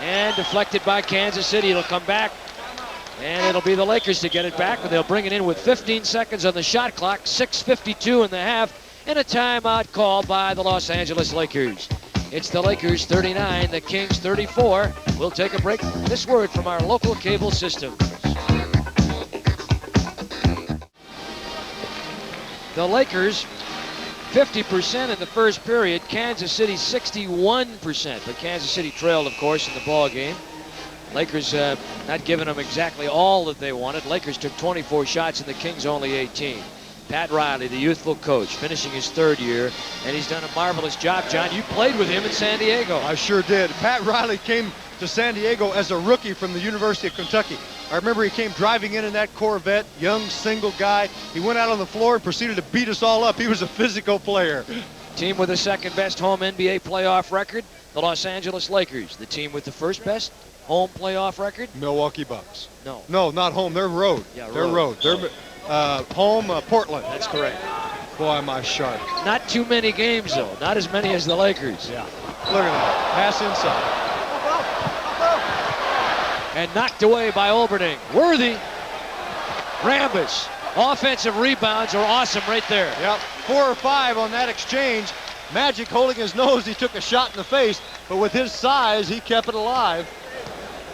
Speaker 1: And deflected by Kansas City. It'll come back. And it'll be the Lakers to get it back. But they'll bring it in with 15 seconds on the shot clock. 6:52 in the half. And a timeout called by the Los Angeles Lakers. It's the Lakers 39, the Kings 34. We'll take a break. This word from our local cable system. The Lakers 50% in the first period. Kansas City 61%. But Kansas City trailed, of course, in the ball game. Lakers not giving them exactly all that they wanted. Lakers took 24 shots and the Kings only 18. Pat Riley, the youthful coach, finishing his 3rd year, and he's done a marvelous job. John, you played with him in San Diego.
Speaker 3: I sure did. Pat Riley came to San Diego as a rookie from the University of Kentucky. I remember he came driving in that Corvette, young single guy. He went out on the floor and proceeded to beat us all up. He was a physical player.
Speaker 1: Team with the second best home NBA playoff record, the Los Angeles Lakers. The team with the first best home playoff record,
Speaker 3: Milwaukee Bucks.
Speaker 1: no.
Speaker 3: No, not home. They're road.
Speaker 1: Yeah,
Speaker 3: They're
Speaker 1: road.
Speaker 3: road. They're home, Portland.
Speaker 1: That's correct.
Speaker 3: Boy, am I sharp.
Speaker 1: Not too many games, though. Not as many as the Lakers.
Speaker 3: Yeah. Look at that. Pass inside.
Speaker 1: And knocked away by Olberding. Worthy. Rambis. Offensive rebounds are awesome right there.
Speaker 3: Yep. 4 or 5 on that exchange. Magic holding his nose. He took a shot in the face, but with his size, he kept it alive.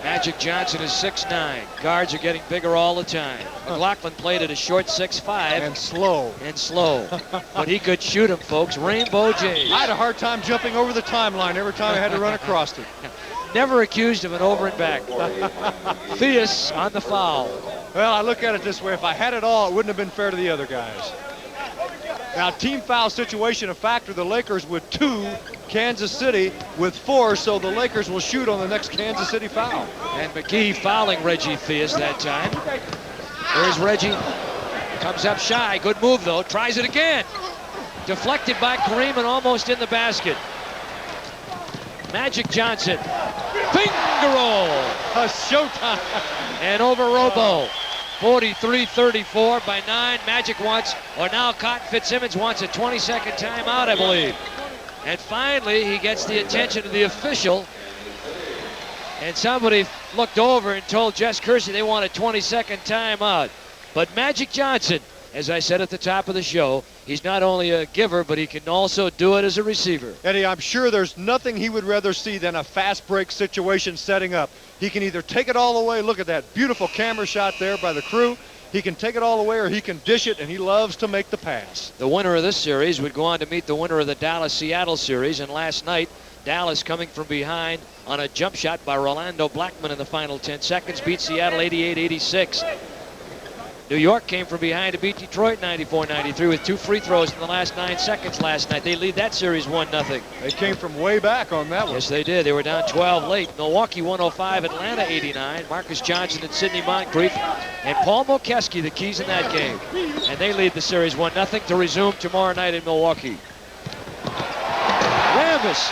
Speaker 1: Magic Johnson is 6'9". Guards are getting bigger all the time. McLaughlin played at a short 6'5".
Speaker 3: And slow.
Speaker 1: And slow. But he could shoot him, folks. Rainbow Jays.
Speaker 3: I had a hard time jumping over the timeline every time I had to run across it.
Speaker 1: Never accused of an over and back. Theus on the foul.
Speaker 3: Well, I look at it this way. If I had it all, it wouldn't have been fair to the other guys. Now, team foul situation a factor. The Lakers with 2, Kansas City with 4, so the Lakers will shoot on the next Kansas City foul.
Speaker 1: And McGee fouling Reggie Theus that time. There's Reggie. Comes up shy. Good move, though. Tries it again. Deflected by Kareem and almost in the basket. Magic Johnson. Finger roll.
Speaker 3: A showtime.
Speaker 1: And over Robo. 43-34 by 9. Magic wants, or now Cotton Fitzsimmons wants a 20-second timeout, I believe. And finally, he gets the attention of the official. And somebody looked over and told Jess Kersey they want a 20-second timeout. But Magic Johnson, as I said at the top of the show, he's not only a giver, but he can also do it as a receiver.
Speaker 3: Eddie, I'm sure there's nothing he would rather see than a fast break situation setting up. He can either take it all the way. Look at that beautiful camera shot there by the crew. He can take it all the way, or he can dish it, and he loves to make the pass.
Speaker 1: The winner of this series would go on to meet the winner of the Dallas-Seattle series. And last night, Dallas, coming from behind on a jump shot by Rolando Blackman in the final 10 seconds, beat Seattle 88-86. New York came from behind to beat Detroit 94-93 with 2 free throws in the last 9 seconds last night. They lead that series 1-0.
Speaker 3: They came from way back on that one.
Speaker 1: Yes, they did. They were down 12 late. Milwaukee 105, Atlanta 89. Marcus Johnson and Sidney Moncrief and Paul Mokeski, the keys in that game. And they lead the series 1-0 to resume tomorrow night in Milwaukee. Rambis.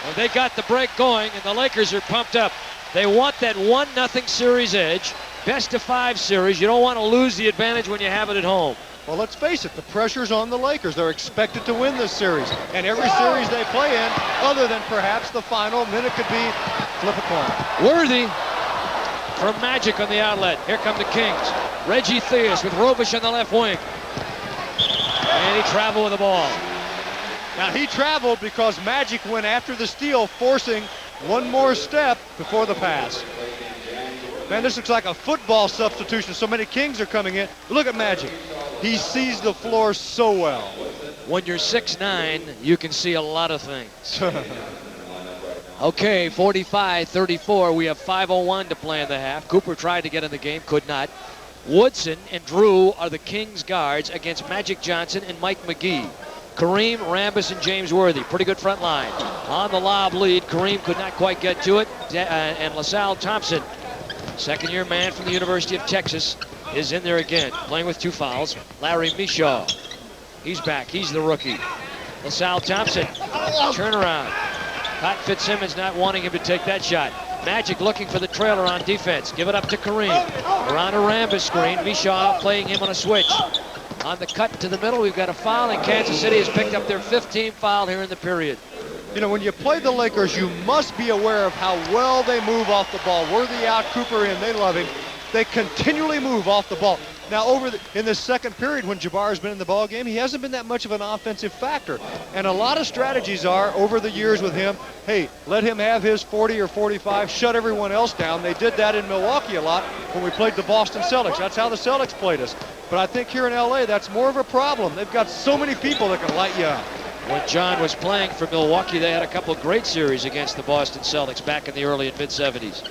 Speaker 1: Well, they got the break going, and the Lakers are pumped up. They want that 1-0 series edge. Best of 5 series. You don't want to lose the advantage when you have it at home.
Speaker 3: Well, let's face it, the pressure's on the Lakers. They're expected to win this series. And every series they play in, other than perhaps the final, then it could be flip a coin.
Speaker 1: Worthy from Magic on the outlet. Here come the Kings. Reggie Theus with Robish on the left wing. And he traveled with the ball.
Speaker 3: Now, he traveled because Magic went after the steal, forcing one more step before the pass. Man, this looks like a football substitution. So many Kings are coming in. Look at Magic. He sees the floor so well.
Speaker 1: When you're 6'9", you can see a lot of things. Okay, 45-34. We have 5:01 to play in the half. Cooper tried to get in the game, could not. Woodson and Drew are the Kings guards against Magic Johnson and Mike McGee. Kareem, Rambis, and James Worthy. Pretty good front line. On the lob lead, Kareem could not quite get to it. And LaSalle Thompson, second-year man from the University of Texas, is in there again, playing with 2 fouls. Larry Mishaw, he's back. He's the rookie. LaSalle Thompson, turnaround. Cotton Fitzsimmons not wanting him to take that shot. Magic looking for the trailer on defense. Give it up to Kareem. Around a Rambis screen. Mishaw playing him on a switch. On the cut to the middle, we've got a foul, and Kansas City has picked up their 15th foul here in the period.
Speaker 3: You know, when you play the Lakers, you must be aware of how well they move off the ball. Worthy out, Cooper in, they love him. They continually move off the ball. Now, in the second period, when Jabbar's been in the ball game, he hasn't been that much of an offensive factor. And a lot of strategies are, over the years with him, hey, let him have his 40 or 45, shut everyone else down. They did that in Milwaukee a lot when we played the Boston Celtics. That's how the Celtics played us. But I think here in LA, that's more of a problem. They've got so many people that can light you up.
Speaker 1: When John was playing for Milwaukee, they had a couple of great series against the Boston Celtics back in the early and mid-70s.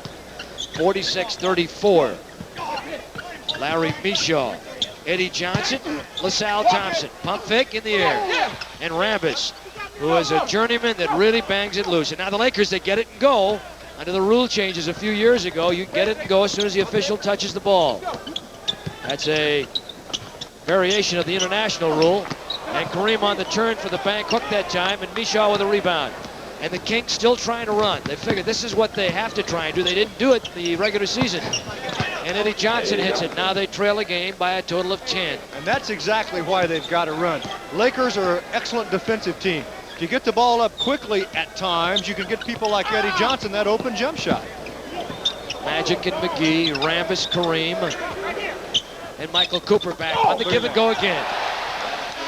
Speaker 1: 46-34. Larry Mishaw, Eddie Johnson, LaSalle Thompson. Pump fake in the air. And Rambis, who is a journeyman that really bangs it loose. And now the Lakers, they get it and go. Under the rule changes a few years ago, you get it and go as soon as the official touches the ball. That's a variation of the international rule. And And Kareem on the turn for the bank hook that time, and Mishaw with a rebound. And the Kings still trying to run. They figured this is what they have to try and do. They didn't do it the regular season. And Eddie Johnson hits it. Now they trail the game by a total of 10.
Speaker 3: And that's exactly why they've got to run. Lakers are an excellent defensive team. If you get the ball up quickly at times, you can get people like Eddie Johnson that open jump shot.
Speaker 1: Magic and McGee, Rambis, Kareem, and Michael Cooper back on the give and go again.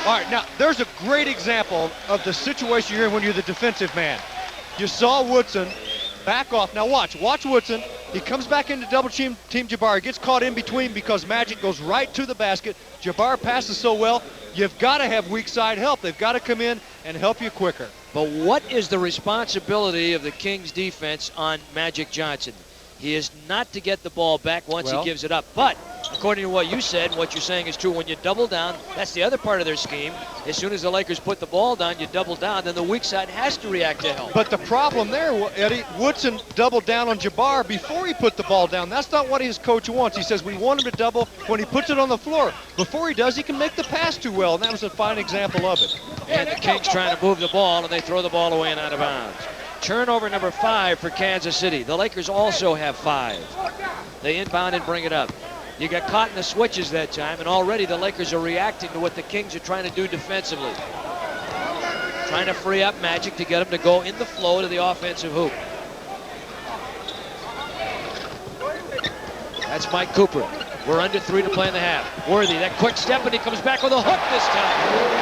Speaker 3: All right, now there's a great example of the situation you're in when you're the defensive man. You saw Woodson back off. Now watch Woodson. He comes back into double team Jabbar. He gets caught in between because Magic goes right to the basket. Jabbar passes so well. You've got to have weak side help. They've got to come in and help you quicker.
Speaker 1: But what is the responsibility of the Kings defense on Magic Johnson? He is not to get the ball back once he gives it up. But according to what you said, and what you're saying is true, when you double down, that's the other part of their scheme. As soon as the Lakers put the ball down, you double down, then the weak side has to react to help.
Speaker 3: But the problem there, Eddie, Woodson doubled down on Jabbar before he put the ball down. That's not what his coach wants. He says we want him to double when he puts it on the floor. Before he does, he can make the pass too well, and that was a fine example of it.
Speaker 1: And the Kings trying to move the ball, and they throw the ball away and out of bounds. Turnover number 5 for Kansas City. The Lakers also have 5. They inbound and bring it up. You got caught in the switches that time, and already the Lakers are reacting to what the Kings are trying to do defensively. Trying to free up Magic to get him to go in the flow to the offensive hoop. That's Mike Cooper. We're under 3 to play in the half. Worthy, that quick step, and he comes back with a hook this time.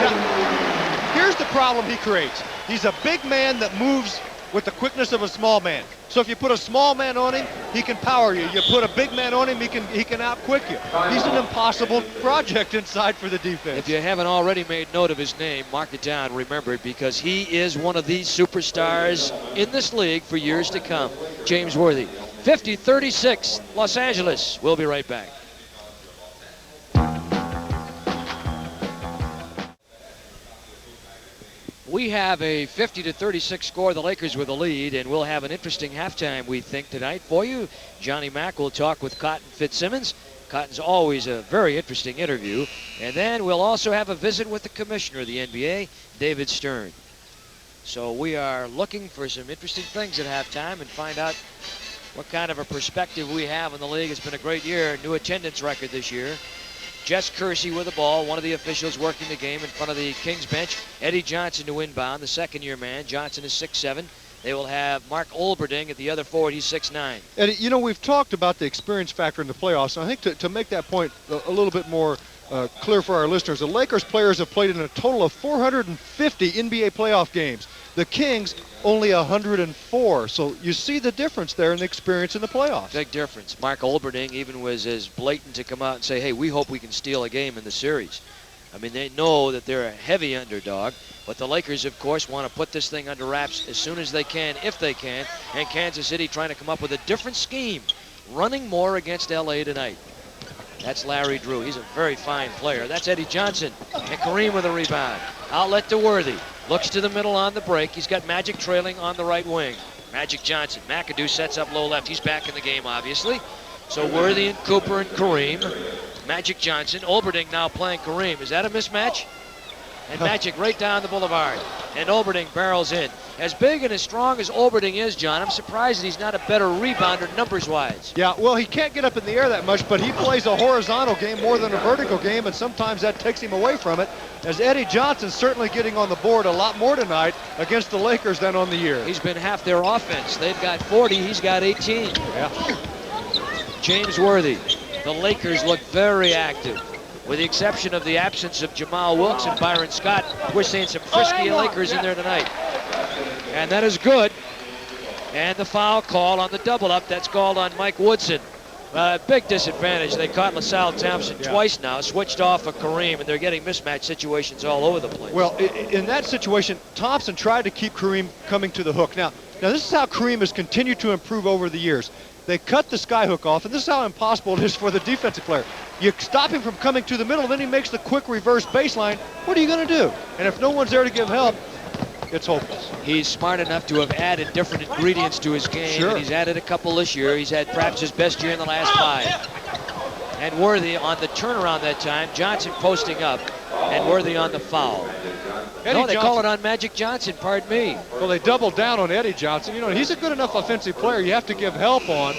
Speaker 3: Now, here's the problem he creates. He's a big man that moves with the quickness of a small man. So if you put a small man on him, he can power you. You put a big man on him, he can out-quick you. He's an impossible project inside for the defense.
Speaker 1: If you haven't already made note of his name, mark it down, remember it, because he is one of these superstars in this league for years to come. James Worthy. 50-36, Los Angeles. We'll be right back. We have a 50-36 score. The Lakers with the lead, and we'll have an interesting halftime, we think, tonight for you. Johnny Mack will talk with Cotton Fitzsimmons. Cotton's always a very interesting interview. And then we'll also have a visit with the commissioner of the NBA, David Stern. So we are looking for some interesting things at halftime and find out what kind of a perspective we have in the league. It's been a great year, new attendance record this year. Jess Kersey with the ball, one of the officials working the game in front of the Kings bench. Eddie Johnson to inbound, the second-year man. Johnson is 6'7". They will have Mark Olberding at the other forward. He's 6'9".
Speaker 3: Eddie, you know, we've talked about the experience factor in the playoffs, and I think to make that point a little bit more clear for our listeners, the Lakers players have played in a total of 450 NBA playoff games. The Kings only 104. So you see the difference there in the experience in the playoffs.
Speaker 1: Big difference. Mark Olberding even was as blatant to come out and say, hey, we hope we can steal a game in the series. I mean, they know that they're a heavy underdog, but the Lakers, of course, want to put this thing under wraps as soon as they can, if they can, and Kansas City trying to come up with a different scheme, running more against L.A. tonight. That's Larry Drew. He's a very fine player. That's Eddie Johnson. And Kareem with a rebound. Outlet to Worthy. Looks to the middle on the break. He's got Magic trailing on the right wing. Magic Johnson. McAdoo sets up low left. He's back in the game, obviously. So Worthy and Cooper and Kareem. Magic Johnson. Olberding now playing Kareem. Is that a mismatch? And Magic right down the boulevard. And Olberding barrels in. As big and as strong as Olberding is, John, I'm surprised that he's not a better rebounder numbers-wise.
Speaker 3: Yeah, well, he can't get up in the air that much, but he plays a horizontal game more than a vertical game, and sometimes that takes him away from it, as Eddie Johnson's certainly getting on the board a lot more tonight against the Lakers than on the year.
Speaker 1: He's been half their offense. They've got 40. He's got 18.
Speaker 3: Yeah.
Speaker 1: James Worthy. The Lakers look very active. With the exception of the absence of Jamal Wilkes and Byron Scott, we're seeing some frisky Lakers in there tonight. And that is good. And the foul call on the double-up, that's called on Mike Woodson. Big disadvantage. They caught LaSalle Thompson twice now, switched off of Kareem, and they're getting mismatch situations all over the place.
Speaker 3: Well, in that situation, Thompson tried to keep Kareem coming to the hook. Now this is how Kareem has continued to improve over the years. They cut the skyhook off, and this is how impossible it is for the defensive player. You stop him from coming to the middle, then he makes the quick reverse baseline. What are you going to do? And if no one's there to give help, it's hopeless.
Speaker 1: He's smart enough to have added different ingredients to his game.
Speaker 3: Sure.
Speaker 1: And he's added a couple this year. He's had perhaps his best year in the last 5. And Worthy on the turnaround that time. Johnson posting up, and Worthy on the foul. No, they call it on Magic Johnson, pardon me.
Speaker 3: Well, they doubled down on Eddie Johnson. You know, he's a good enough offensive player you have to give help on.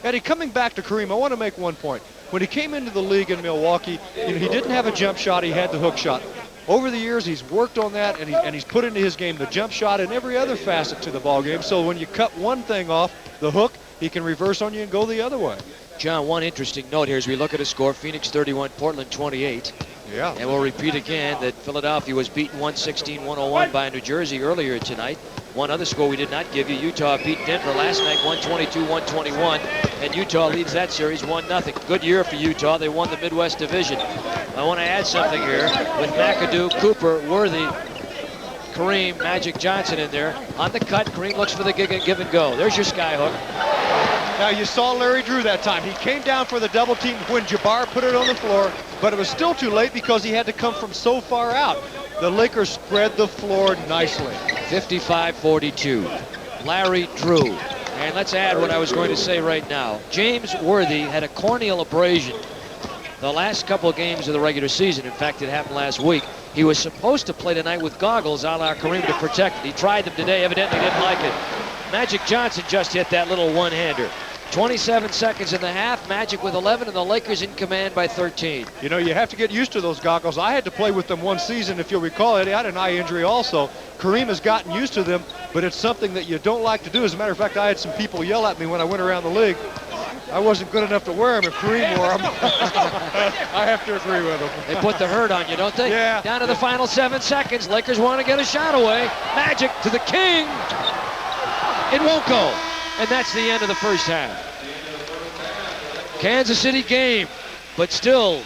Speaker 3: Eddie, coming back to Kareem, I want to make one point. When he came into the league in Milwaukee, you know, he didn't have a jump shot, he had the hook shot. Over the years, he's worked on that, and he's put into his game the jump shot and every other facet to the ball game. So when you cut one thing off, the hook, he can reverse on you and go the other way.
Speaker 1: John, one interesting note here as we look at a score, Phoenix 31, Portland 28.
Speaker 3: Yeah.
Speaker 1: And we'll repeat again that Philadelphia was beaten 116-101 by New Jersey earlier tonight. One other score we did not give you, Utah beat Denver last night 122-121, and Utah leads that series 1-0. Good year for Utah. They won the Midwest Division. I want to add something here with McAdoo, Cooper, Worthy, Kareem, Magic Johnson in there. On the cut, Kareem looks for the give and go. There's your sky hook.
Speaker 3: Now you saw Larry Drew that time. He came down for the double team when Jabbar put it on the floor, but it was still too late because he had to come from so far out. The Lakers spread the floor nicely.
Speaker 1: 55-42. Larry Drew. And let's add what I was going to say right now. James Worthy had a corneal abrasion the last couple of games of the regular season. In fact, it happened last week. He was supposed to play tonight with goggles a la Kareem to protect it. He tried them today, evidently didn't like it. Magic Johnson just hit that little one-hander. 27 seconds in the half, Magic with 11, and the Lakers in command by 13.
Speaker 3: You know, you have to get used to those goggles. I had to play with them one season, if you'll recall, Eddie. I had an eye injury also. Kareem has gotten used to them, but it's something that you don't like to do. As a matter of fact, I had some people yell at me when I went around the league. I wasn't good enough to wear them if Kareem wore them. I have to agree with them.
Speaker 1: They put the hurt on you, don't they?
Speaker 3: Yeah.
Speaker 1: Down to the final 7 seconds. Lakers want to get a shot away. Magic to the king. It won't go. And that's the end of the first half. Kansas City game, but still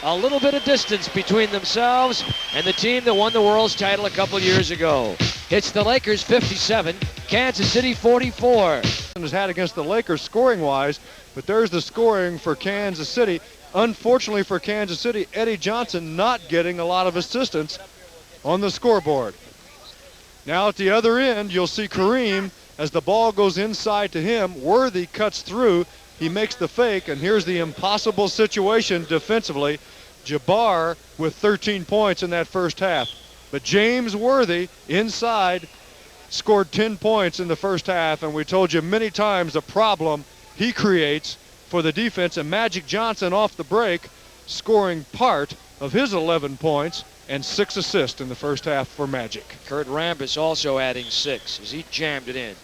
Speaker 1: a little bit of distance between themselves and the team that won the world's title a couple years ago. It's the Lakers 57, Kansas City 44.
Speaker 3: Has had against the Lakers scoring-wise, but there's the scoring for Kansas City. Unfortunately for Kansas City, Eddie Johnson not getting a lot of assistance on the scoreboard. Now at the other end, you'll see Kareem as the ball goes inside to him. Worthy cuts through. He makes the fake, and here's the impossible situation defensively. Jabbar with 13 points in that first half. But James Worthy inside scored 10 points in the first half, and we told you many times the problem he creates for the defense, and Magic Johnson off the break scoring part of his 11 points and 6 assists in the first half for Magic.
Speaker 1: Kurt Rambis also adding 6 as he jammed it in.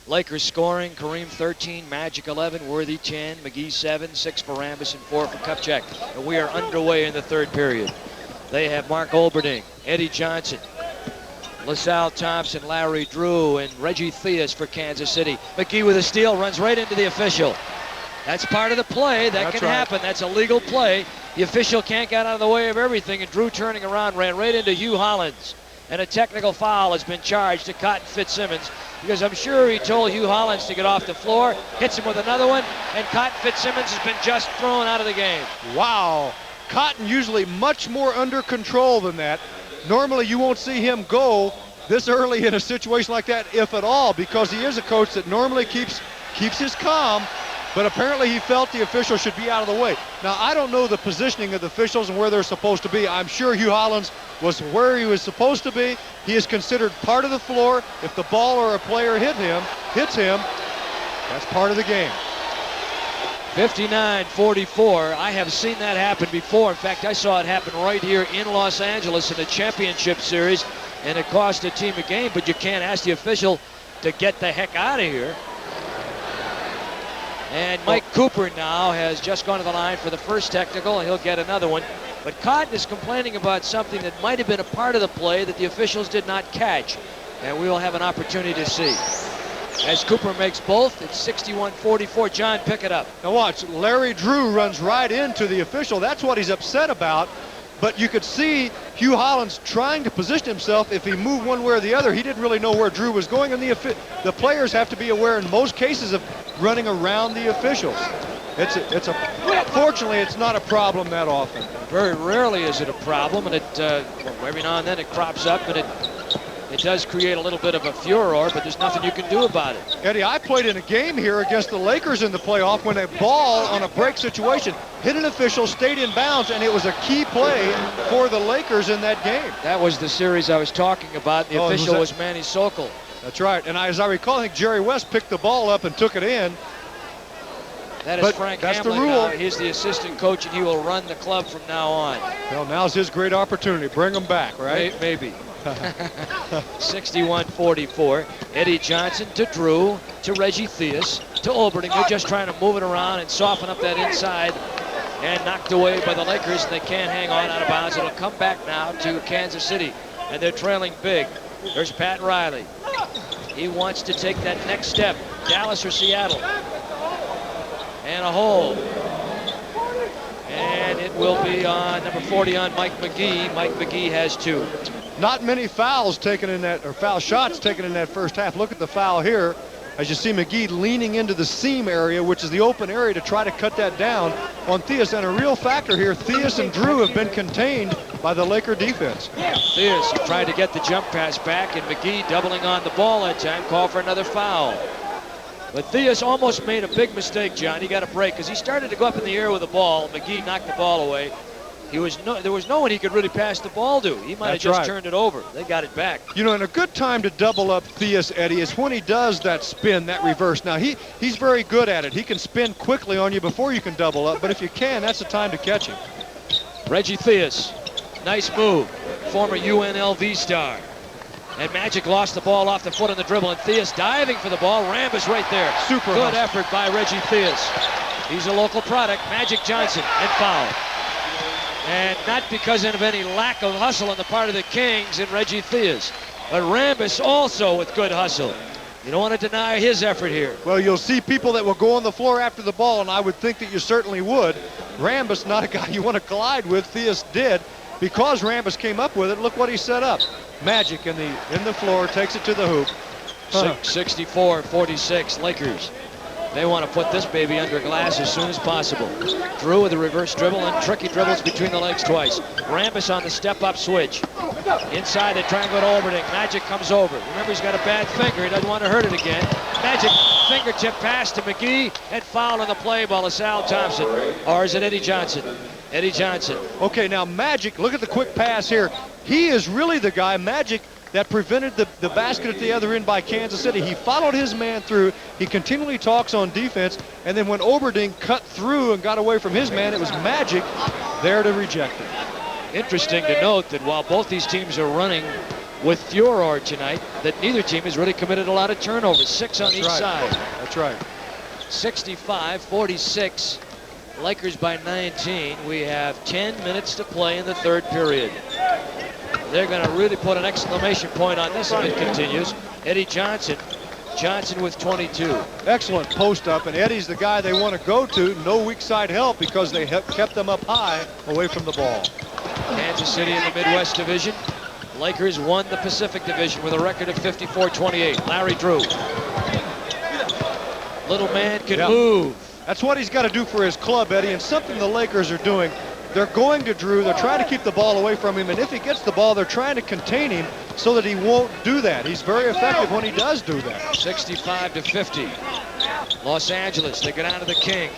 Speaker 1: Lakers scoring, Kareem 13, Magic 11, Worthy 10, McGee 7, 6 for Rambis and 4 for Kupchak. And we are underway in the third period. They have Mark Olberding, Eddie Johnson, LaSalle Thompson, Larry Drew, and Reggie Theus for Kansas City. McGee with a steal, runs right into the official. That's part of the play. That can happen. That's a legal play. The official can't get out of the way of everything, and Drew turning around ran right into Hugh Hollins. And a technical foul has been charged to Cotton Fitzsimmons, because I'm sure he told Hugh Hollins to get off the floor, hits him with another one, and Cotton Fitzsimmons has been just thrown out of the game.
Speaker 3: Wow. Cotton usually much more under control than that. Normally you won't see him go this early in a situation like that, if at all, because he is a coach that normally keeps his calm, but apparently he felt the official should be out of the way. Now, I don't know the positioning of the officials and where they're supposed to be. I'm sure Hugh Hollins was where he was supposed to be. He is considered part of the floor. If the ball or a player hits him, that's part of the game.
Speaker 1: 59-44. I have seen that happen before. In fact, I saw it happen right here in Los Angeles in a championship series, and it cost a team a game, but you can't ask the official to get the heck out of here. And Mike Cooper now has just gone to the line for the first technical, and he'll get another one. But Cotton is complaining about something that might have been a part of the play that the officials did not catch, and we will have an opportunity to see. As Cooper makes both, it's 61-44. John, pick it up.
Speaker 3: Now watch, Larry Drew runs right into the official. That's what he's upset about. But you could see Hugh Hollins trying to position himself. If he moved one way or the other, he didn't really know where Drew was going. And the players have to be aware in most cases of running around the officials. Fortunately, it's not a problem that often.
Speaker 1: Very rarely is it a problem, and every now and then it crops up, and it It does create a little bit of a furor, but there's nothing you can do about it.
Speaker 3: Eddie, I played in a game here against the Lakers in the playoff when a ball on a break situation hit an official, stayed in bounds, and it was a key play for the Lakers in that game.
Speaker 1: That was the series I was talking about. The official was Manny Sokol.
Speaker 3: That's right. And as I recall, I think Jerry West picked the ball up and took it in.
Speaker 1: That is Frank
Speaker 3: that's
Speaker 1: Hamlin
Speaker 3: the rule.
Speaker 1: now. He's the assistant coach, and he will run the club from now on.
Speaker 3: Well, now's his great opportunity. Bring him back, right?
Speaker 1: Maybe. 61-44. Eddie Johnson to Drew, to Reggie Theus, to Olberding. They're just trying to move it around and soften up that inside, and knocked away by the Lakers, and they can't hang on out of bounds. It'll come back now to Kansas City, and they're trailing big. There's Pat Riley. He wants to take that next step. Dallas or Seattle. And a hold. And it will be on number 40 on Mike McGee. Mike McGee has 2.
Speaker 3: Not many fouls taken in that, or foul shots taken in that first half. Look at the foul here. As you see McGee leaning into the seam area, which is the open area, to try to cut that down on Theus. And a real factor here, Theus and Drew have been contained by the Laker defense.
Speaker 1: Theus tried to get the jump pass back, and McGee doubling on the ball that time, called for another foul. But Theus almost made a big mistake, John. He got a break because he started to go up in the air with the ball. McGee knocked the ball away. There was no one he could really pass the ball to. He might have just turned it over. They got it back.
Speaker 3: You know, and a good time to double up Theus, Eddie, is when he does that spin, that reverse. Now, he's very good at it. He can spin quickly on you before you can double up, but if you can, that's the time to catch him.
Speaker 1: Reggie Theus, nice move. Former UNLV star. And Magic lost the ball off the foot on the dribble, and Theus diving for the ball. Rambis right there.
Speaker 3: Super
Speaker 1: good effort by Reggie Theus. He's a local product. Magic Johnson, and foul. And not because of any lack of hustle on the part of the Kings and Reggie Theus, but Rambis also with good hustle. You don't want to deny his effort here.
Speaker 3: Well, you'll see people that will go on the floor after the ball, and I would think that you certainly would. Rambis, not a guy you want to collide with. Theus did. Because Rambis came up with it, look what he set up. Magic in the floor, takes it to the hoop.
Speaker 1: 64-46 Lakers. They want to put this baby under glass as soon as possible. Drew with a reverse dribble and tricky dribbles between the legs twice. Rambis on the step-up switch. Inside they try and go to Olberding. Magic comes over. Remember, he's got a bad finger. He doesn't want to hurt it again. Magic fingertip pass to McGee, and foul on the play by LaSalle Thompson. Or is it Eddie Johnson? Eddie Johnson.
Speaker 3: Okay, now Magic, look at the quick pass here. He is really the guy, Magic, that prevented the basket at the other end by Kansas City. He followed his man through. He continually talks on defense, and then when Olberding cut through and got away from his man, it was Magic there to reject it.
Speaker 1: Interesting to note that while both these teams are running with furor tonight, that neither team has really committed a lot of turnovers. 6 on each side.
Speaker 3: That's right.
Speaker 1: 65-46. Lakers by 19. We have 10 minutes to play in the third period. They're going to really put an exclamation point on this if it continues. Eddie Johnson. Johnson with 22.
Speaker 3: Excellent post up, and Eddie's the guy they want to go to. No weak side help because they kept them up high away from the ball.
Speaker 1: Kansas City in the Midwest Division. Lakers won the Pacific Division with a record of 54-28. Larry Drew. Little man can move.
Speaker 3: That's what he's got to do for his club, Eddie, and something the Lakers are doing. They're going to Drew. They're trying to keep the ball away from him, and if he gets the ball, they're trying to contain him so that he won't do that. He's very effective when he does do that.
Speaker 1: 65-50. Los Angeles, they go down to the King.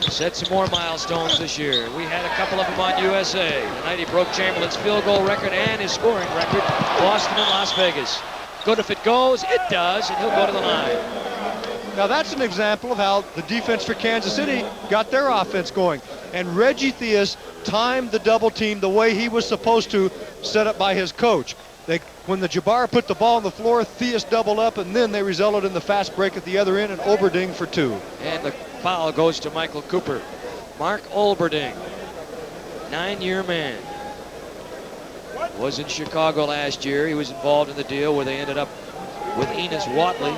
Speaker 1: Set some more milestones this year. We had a couple of them on USA. Tonight he broke Chamberlain's field goal record and his scoring record. Boston and Las Vegas. Good if it goes, it does, and he'll go to the line.
Speaker 3: Now that's an example of how the defense for Kansas City got their offense going. And Reggie Theus timed the double team the way he was supposed to, set up by his coach. When the Jabbar put the ball on the floor, Theus doubled up, and then they resulted in the fast break at the other end and Olberding for 2.
Speaker 1: And the foul goes to Michael Cooper. Mark Olberding, 9-year man. Was in Chicago last year. He was involved in the deal where they ended up with Enos Watley.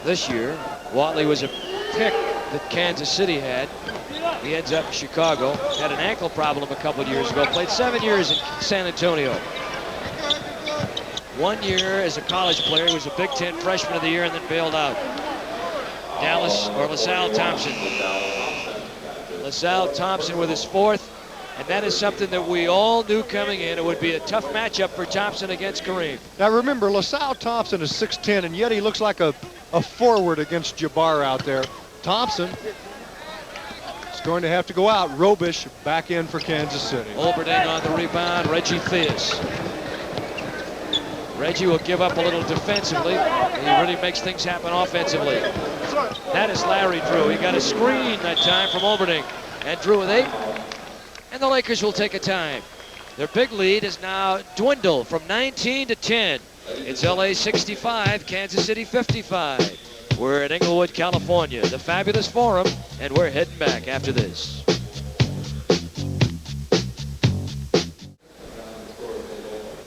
Speaker 1: This year, Watley was a pick that Kansas City had. He ends up in Chicago. Had an ankle problem a couple of years ago. Played 7 years in San Antonio. 1 year as a college player. He was a Big Ten freshman of the year and then bailed out. LaSalle Thompson. LaSalle Thompson with his 4th And that is something that we all knew coming in. It would be a tough matchup for Thompson against Kareem.
Speaker 3: Now remember, LaSalle Thompson is 6'10", and yet he looks like a forward against Jabbar out there. Thompson is going to have to go out. Robish back in for Kansas City.
Speaker 1: Olberding on the rebound. Reggie Theus. Reggie will give up a little defensively. He really makes things happen offensively. That is Larry Drew. He got a screen that time from Olberding. And Drew with 8. And the Lakers will take a time. Their big lead is now dwindled from 19 to 10. It's LA 65, Kansas City 55. We're in Inglewood, California, the Fabulous Forum, and we're heading back after this.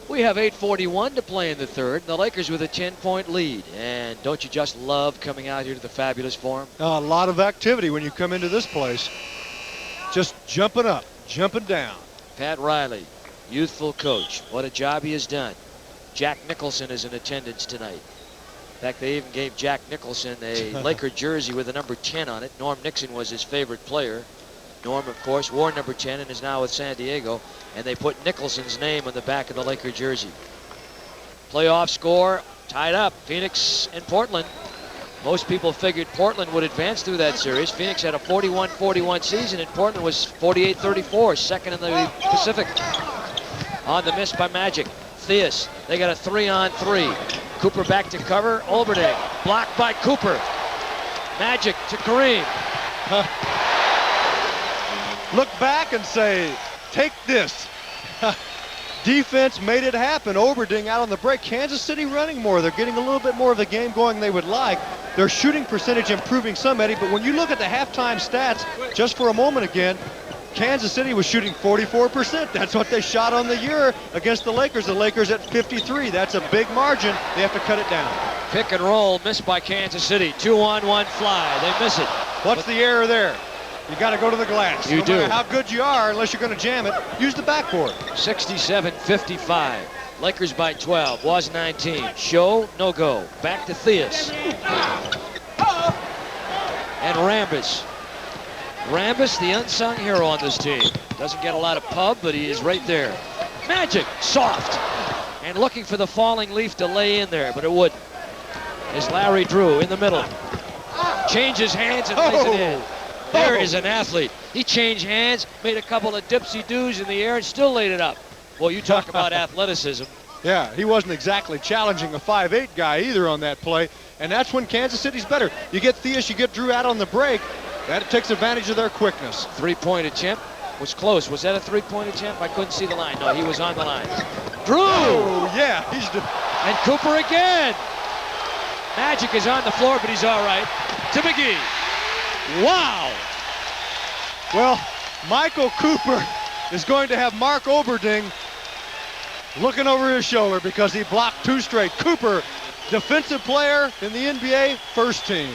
Speaker 1: We have 8:41 to play in the third. The Lakers with a 10-point lead. And don't you just love coming out here to the Fabulous Forum?
Speaker 3: A lot of activity when you come into this place. Just jumping up, jumping down.
Speaker 1: Pat Riley, youthful coach. What a job he has done. Jack Nicholson is in attendance tonight. In fact, they even gave Jack Nicholson a Laker jersey with the number 10 on it. Norm Nixon was his favorite player. Norm, of course, wore number 10 and is now with San Diego. And they put Nicholson's name on the back of the Laker jersey. Playoff score, tied up. Phoenix and Portland. Most people figured Portland would advance through that series. Phoenix had a 41-41 season, and Portland was 48-34, second in the Pacific. On the miss by Magic. Theus, they got a 3-on-3. Cooper back to cover. Olberding, blocked by Cooper. Magic to Kareem.
Speaker 3: Look back and say, take this. Defense made it happen. Olberding out on the break. Kansas City running more. They're getting a little bit more of the game going they would like. Their shooting percentage improving some, Eddie, but when you look at the halftime stats, just for a moment again, Kansas City was shooting 44%. That's what they shot on the year against the Lakers. The Lakers at 53. That's a big margin. They have to cut it down.
Speaker 1: Pick and roll missed by Kansas City. 2-on-1 fly. They miss it.
Speaker 3: What's the error there? You got to go to the glass.
Speaker 1: You do.
Speaker 3: No matter how good you are, unless you're going to jam it, use the backboard.
Speaker 1: 67-55. Lakers by 12. Was 19. Show, no go. Back to Theus. And Rambis. Rambis, the unsung hero on this team. Doesn't get a lot of pub, but he is right there. Magic, soft. And looking for the falling leaf to lay in there, but it wouldn't. Is Larry Drew in the middle. Changes hands and lays it in. There is an athlete. He changed hands, made a couple of dipsy-doos in the air, and still laid it up. Well, you talk about athleticism.
Speaker 3: Yeah, he wasn't exactly challenging a 5'8" guy either on that play, and that's when Kansas City's better. You get Theus, you get Drew out on the break. That takes advantage of their quickness.
Speaker 1: Three-point attempt was close. Was that a three-point attempt? I couldn't see the line. No, he was on the line. Drew!
Speaker 3: Oh, yeah.
Speaker 1: And Cooper again. Magic is on the floor, but he's all right. To McGee. Wow!
Speaker 3: Well, Michael Cooper is going to have Mark Olberding looking over his shoulder because he blocked 2 straight. Cooper, defensive player in the NBA, first team.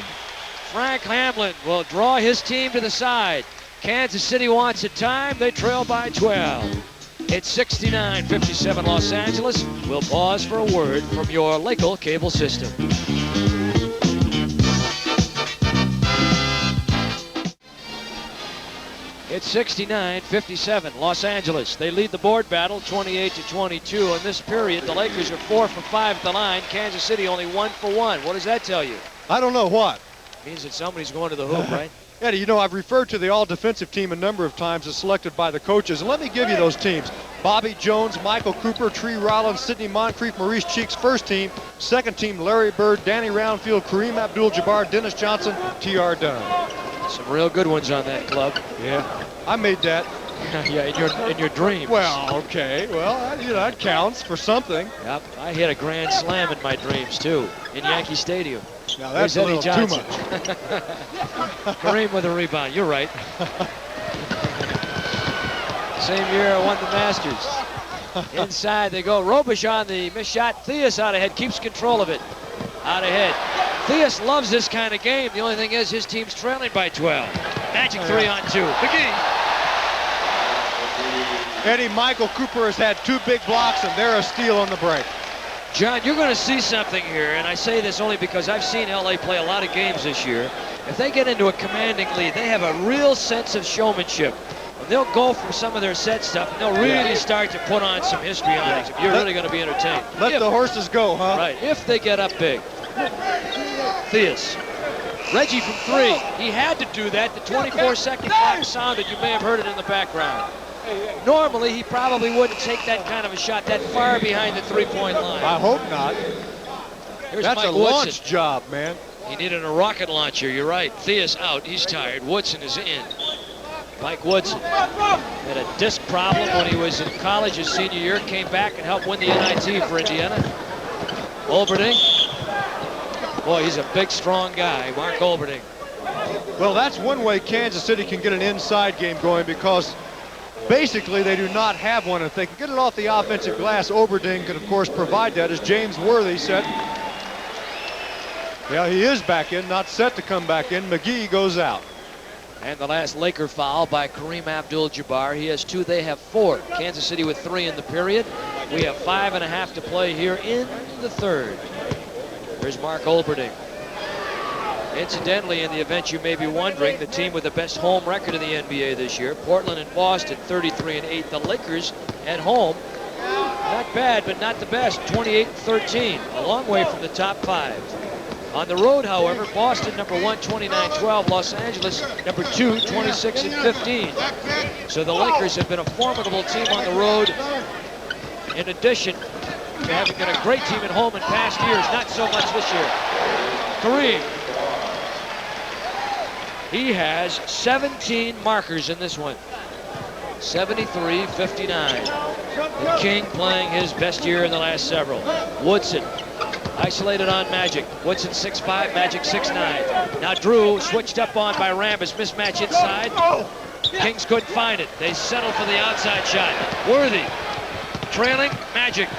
Speaker 1: Frank Hamlin will draw his team to the side. Kansas City wants a time. They trail by 12. It's 69-57 Los Angeles. We'll pause for a word from your Lakel cable system. It's 69-57 Los Angeles. They lead the board battle 28-22. In this period, the Lakers are 4 for 5 at the line. Kansas City only 1 for 1. What does that tell you?
Speaker 3: I don't know what.
Speaker 1: Means that somebody's going to the hoop, right?
Speaker 3: Eddie, you know, I've referred to the all-defensive team a number of times as selected by the coaches. And let me give you those teams. Bobby Jones, Michael Cooper, Tree Rollins, Sidney Moncrief, Maurice Cheeks, first team. Second team, Larry Bird, Danny Roundfield, Kareem Abdul-Jabbar, Dennis Johnson, T.R. Dunn.
Speaker 1: Some real good ones on that club.
Speaker 3: Yeah, I made that.
Speaker 1: Yeah, in your dreams.
Speaker 3: Well, okay. Well, you know, that counts for something.
Speaker 1: Yep, I hit a grand slam in my dreams, too, in Yankee Stadium.
Speaker 3: Now, that's
Speaker 1: There's
Speaker 3: a little
Speaker 1: Eddie
Speaker 3: too
Speaker 1: Johnson.
Speaker 3: much.
Speaker 1: Kareem with a rebound. You're right. Same year I won the Masters. Inside they go. Robish on the missed shot. Theus out ahead. Keeps control of it. Out ahead. Theus loves this kind of game. The only thing is his team's trailing by 12. Magic 3-on-2. McGee.
Speaker 3: Eddie, Michael Cooper has had 2 big blocks, and they're a steal on the break.
Speaker 1: John, you're going to see something here, and I say this only because I've seen LA play a lot of games this year. If they get into a commanding lead, they have a real sense of showmanship. They'll go for some of their set stuff, and they'll really start to put on some histrionics. If you're really going to be entertained.
Speaker 3: Let the horses go, huh?
Speaker 1: Right, if they get up big. Theus. Reggie from 3. He had to do that. The 24-second clock sounded. You may have heard it in the background. Normally, he probably wouldn't take that kind of a shot that far behind the three-point line.
Speaker 3: I hope not.
Speaker 1: Here's
Speaker 3: That's
Speaker 1: Mike
Speaker 3: a
Speaker 1: Woodson.
Speaker 3: launch job, man.
Speaker 1: He needed a rocket launcher. You're right. Theus out. He's tired. Woodson is in. Mike Woodson had a disc problem when he was in college his senior year. Came back and helped win the NIT for Indiana. Olberding. Boy, he's a big, strong guy, Mark Olberding.
Speaker 3: Well, that's one way Kansas City can get an inside game going, because basically they do not have one. If they can get it off the offensive glass, Olberding can, of course, provide that, as James Worthy said. Yeah, he is back in, not set to come back in. McGee goes out.
Speaker 1: And the last Laker foul by Kareem Abdul-Jabbar. He has 2, they have 4. Kansas City with 3 in the period. We have 5.5 to play here in the third. There's Mark Olberding. Incidentally, in the event you may be wondering, the team with the best home record in the NBA this year, Portland and Boston, 33-8. The Lakers at home, not bad, but not the best, 28-13, a long way from the top 5. On the road, however, Boston number 1, 29-12. Los Angeles number 2, 26-15. So the Lakers have been a formidable team on the road. In addition to having been a great team at home in past years, not so much this year. Kareem. He has 17 markers in this one. 73-59. The King playing his best year in the last several. Woodson isolated on Magic. Woodson 6'5", Magic 6'9". Now Drew switched up on by Rambis. Mismatch inside. Kings couldn't find it. They settle for the outside shot. Worthy trailing Magic.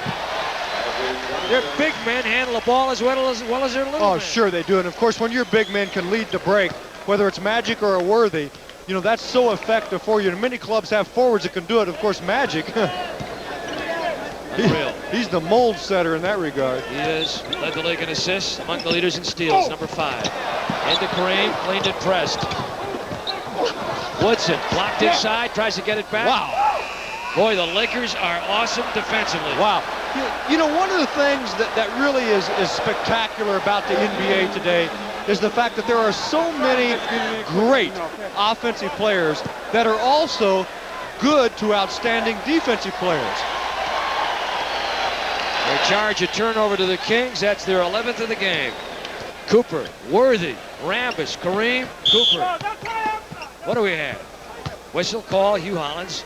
Speaker 1: Their big men handle the ball as well as their little men.
Speaker 3: Sure they do. And of course, when your big men can lead the break, whether it's Magic or a Worthy, you know, that's so effective for you. And many clubs have forwards that can do it. Of course, Magic, he's the mold setter in that regard.
Speaker 1: He is. Led the league in assists, among the leaders in steals, number 5. Into Kareem, cleaned and pressed. Woodson blocked inside, tries to get it back.
Speaker 3: Wow.
Speaker 1: Boy, the Lakers are awesome defensively.
Speaker 3: Wow. You know, one of the things that really is spectacular about the NBA today is the fact that there are so many great offensive players that are also good to outstanding defensive players.
Speaker 1: They charge a turnover to the Kings. That's their 11th of the game. Cooper, Worthy, Rambis, Kareem, Cooper. What do we have? Whistle call, Hugh Hollins.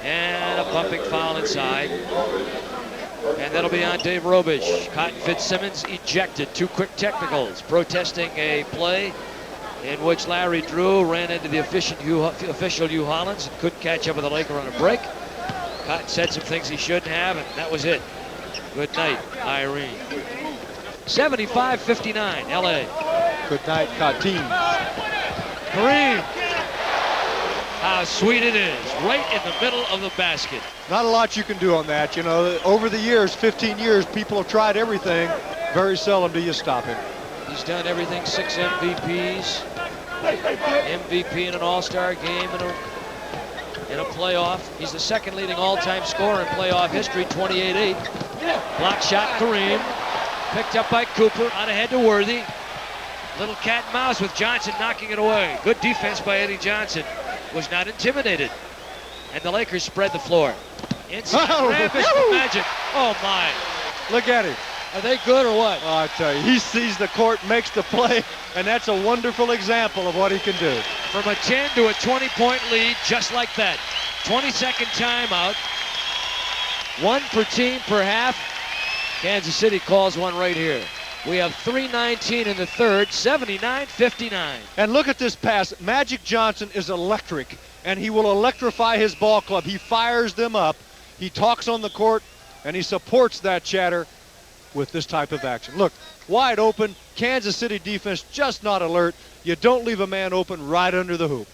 Speaker 1: And a bumping foul inside. And that'll be on Dave Robish. Cotton Fitzsimmons ejected. 2 quick technicals. Protesting a play in which Larry Drew ran into the official Hugh Hollins and couldn't catch up with the Laker on a break. Cotton said some things he shouldn't have, and that was it. Good night, Irene. 75-59, LA.
Speaker 3: Good night, Cotton.
Speaker 1: Kareem. How sweet it is, right in the middle of the basket.
Speaker 3: Not a lot you can do on that. You know, over the years, 15 years, people have tried everything. Very seldom do you stop him.
Speaker 1: He's done everything, 6 MVPs. MVP in an all-star game in a playoff. He's the second leading all-time scorer in playoff history, 28-8. Block shot, Kareem. Picked up by Cooper, on ahead to Worthy. Little cat and mouse with Johnson knocking it away. Good defense by Eddie Johnson. Was not intimidated. And the Lakers spread the floor. Inside, Rambis for Magic. Oh my.
Speaker 3: Look at him.
Speaker 1: Are they good or what?
Speaker 3: Oh, I tell you, he sees the court, makes the play, and that's a wonderful example of what he can do.
Speaker 1: From a 10 to a 20-point lead, just like that. 20-second timeout. 1 per team per half. Kansas City calls one right here. We have 3:19 in the third, 79-59.
Speaker 3: And look at this pass. Magic Johnson is electric, and he will electrify his ball club. He fires them up. He talks on the court, and he supports that chatter with this type of action. Look, wide open. Kansas City defense just not alert. You don't leave a man open right under the hoop.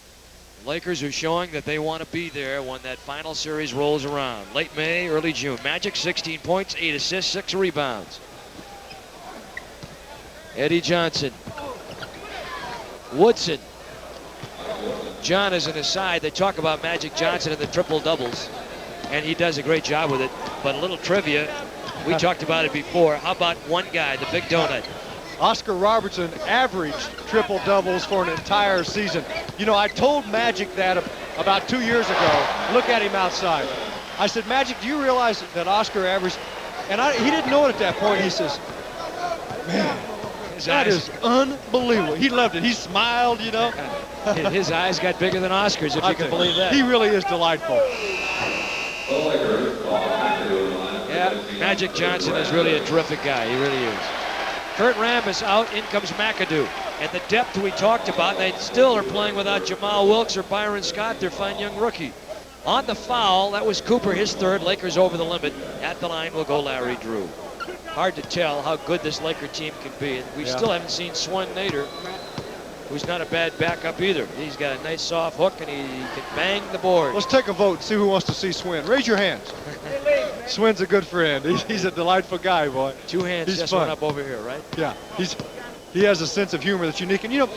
Speaker 1: Lakers are showing that they want to be there when that final series rolls around. Late May, early June. Magic 16 points, 8 assists, 6 rebounds. Eddie Johnson. Woodson. John is an aside. They talk about Magic Johnson and the triple doubles, and he does a great job with it. But a little trivia, we talked about it before. How about one guy, the big donut?
Speaker 3: Oscar Robertson averaged triple doubles for an entire season. You know, I told Magic that about 2 years ago. Look at him outside. I said, Magic, do you realize that Oscar averaged? And he didn't know it at that point. He says, man, that is unbelievable. He loved it. He smiled, you know.
Speaker 1: His eyes got bigger than Oscar's, if you can believe that.
Speaker 3: He really is delightful.
Speaker 1: Yeah, Magic Johnson is really a terrific guy. He really is. Kurt Rambis out, in comes McAdoo. And the depth we talked about, they still are playing without Jamal Wilkes or Byron Scott, their fine young rookie. On the foul, that was Cooper, his third. Lakers over the limit. At the line will go Larry Drew. Hard to tell how good this Laker team can be. And we still haven't seen Swan Nader, who's not a bad backup either. He's got a nice soft hook, and he can bang the board.
Speaker 3: Let's take a vote and see who wants to see Swin. Raise your hands. Swin's a good friend. He's a delightful guy, boy.
Speaker 1: Two hands,
Speaker 3: He's
Speaker 1: just
Speaker 3: fun.
Speaker 1: one up over here, right?
Speaker 3: Yeah, he has a sense of humor that's unique. And you know,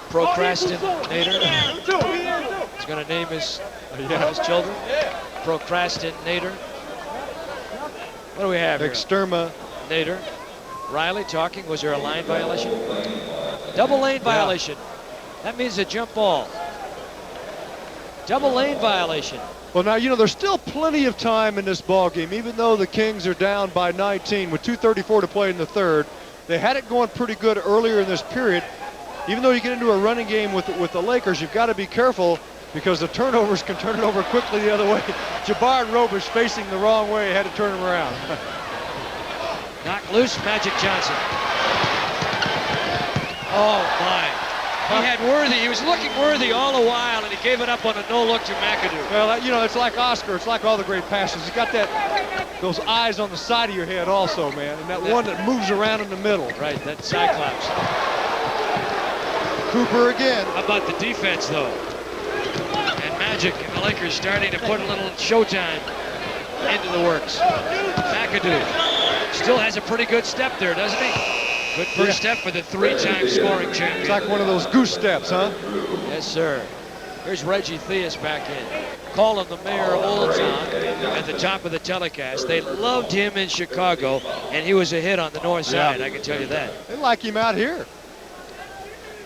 Speaker 1: Procrastinator. He's going to name his children. Procrastinator. What do we have here?
Speaker 3: Exterminator.
Speaker 1: Riley talking. Was there a line violation? Double lane violation. That means a jump ball. Double lane violation.
Speaker 3: Well, now, you know, there's still plenty of time in this ball game, even though the Kings are down by 19 with 2:34 to play in the third. They had it going pretty good earlier in this period. Even though you get into a running game with the Lakers, you've got to be careful because the turnovers can turn it over quickly the other way. Jabbar Robish facing the wrong way, had to turn him around.
Speaker 1: Knocked loose, Magic Johnson. Oh, my. He had Worthy. He was looking Worthy all the while, and he gave it up on a no-look to McAdoo.
Speaker 3: Well, you know, it's like Oscar. It's like all the great passes. You got those eyes on the side of your head also, man, and that one that moves around in the middle.
Speaker 1: Right, that Cyclops.
Speaker 3: Cooper again.
Speaker 1: How about the defense, though? And Magic and the Lakers starting to put a little showtime into the works. McAdoo still has a pretty good step there, doesn't he? Good first step for the three-time scoring champion.
Speaker 3: It's like one of those goose steps, huh?
Speaker 1: Yes, sir. Here's Reggie Theus back in. Calling the Mayor Olson at the top of the telecast. They loved him in Chicago, and he was a hit on the north side, I can tell you that.
Speaker 3: They like him out here.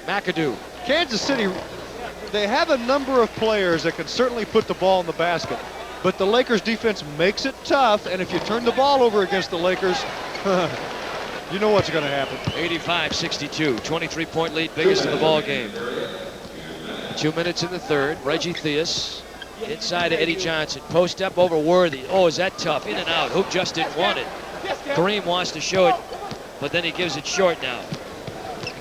Speaker 1: McAdoo.
Speaker 3: Kansas City, they have a number of players that can certainly put the ball in the basket, but the Lakers defense makes it tough, and if you turn the ball over against the Lakers, you know what's going to happen.
Speaker 1: 85-62, 23-point lead, biggest of the ball game. 2 minutes in the third. Reggie Theus inside of Eddie Johnson. Post up over Worthy. Oh, is that tough? In and out. Hoop just didn't want it. Kareem wants to show it, but then he gives it short now.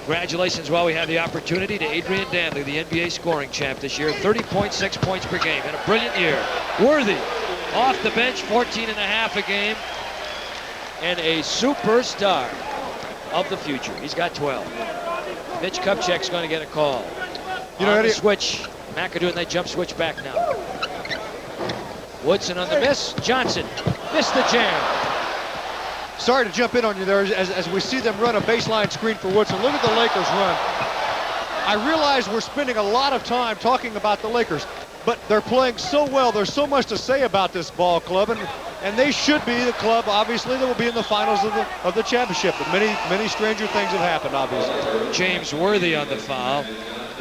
Speaker 1: Congratulations while we have the opportunity to Adrian Dantley, the NBA scoring champ this year. 30.6 points per game. Had a brilliant year. Worthy off the bench, 14 and a half a game. And a superstar of the future. He's got 12. Mitch Kupchak's going to get a call. You know, on the switch, McAdoo, and they jump switch back now. Woodson on the miss. Johnson missed the jam.
Speaker 3: Sorry to jump in on you there as we see them run a baseline screen for Woodson. Look at the Lakers run. I realize we're spending a lot of time talking about the Lakers, but they're playing so well. There's so much to say about this ball club, and they should be the club, obviously, that will be in the finals of the championship. But many stranger things have happened, obviously.
Speaker 1: James Worthy on the foul.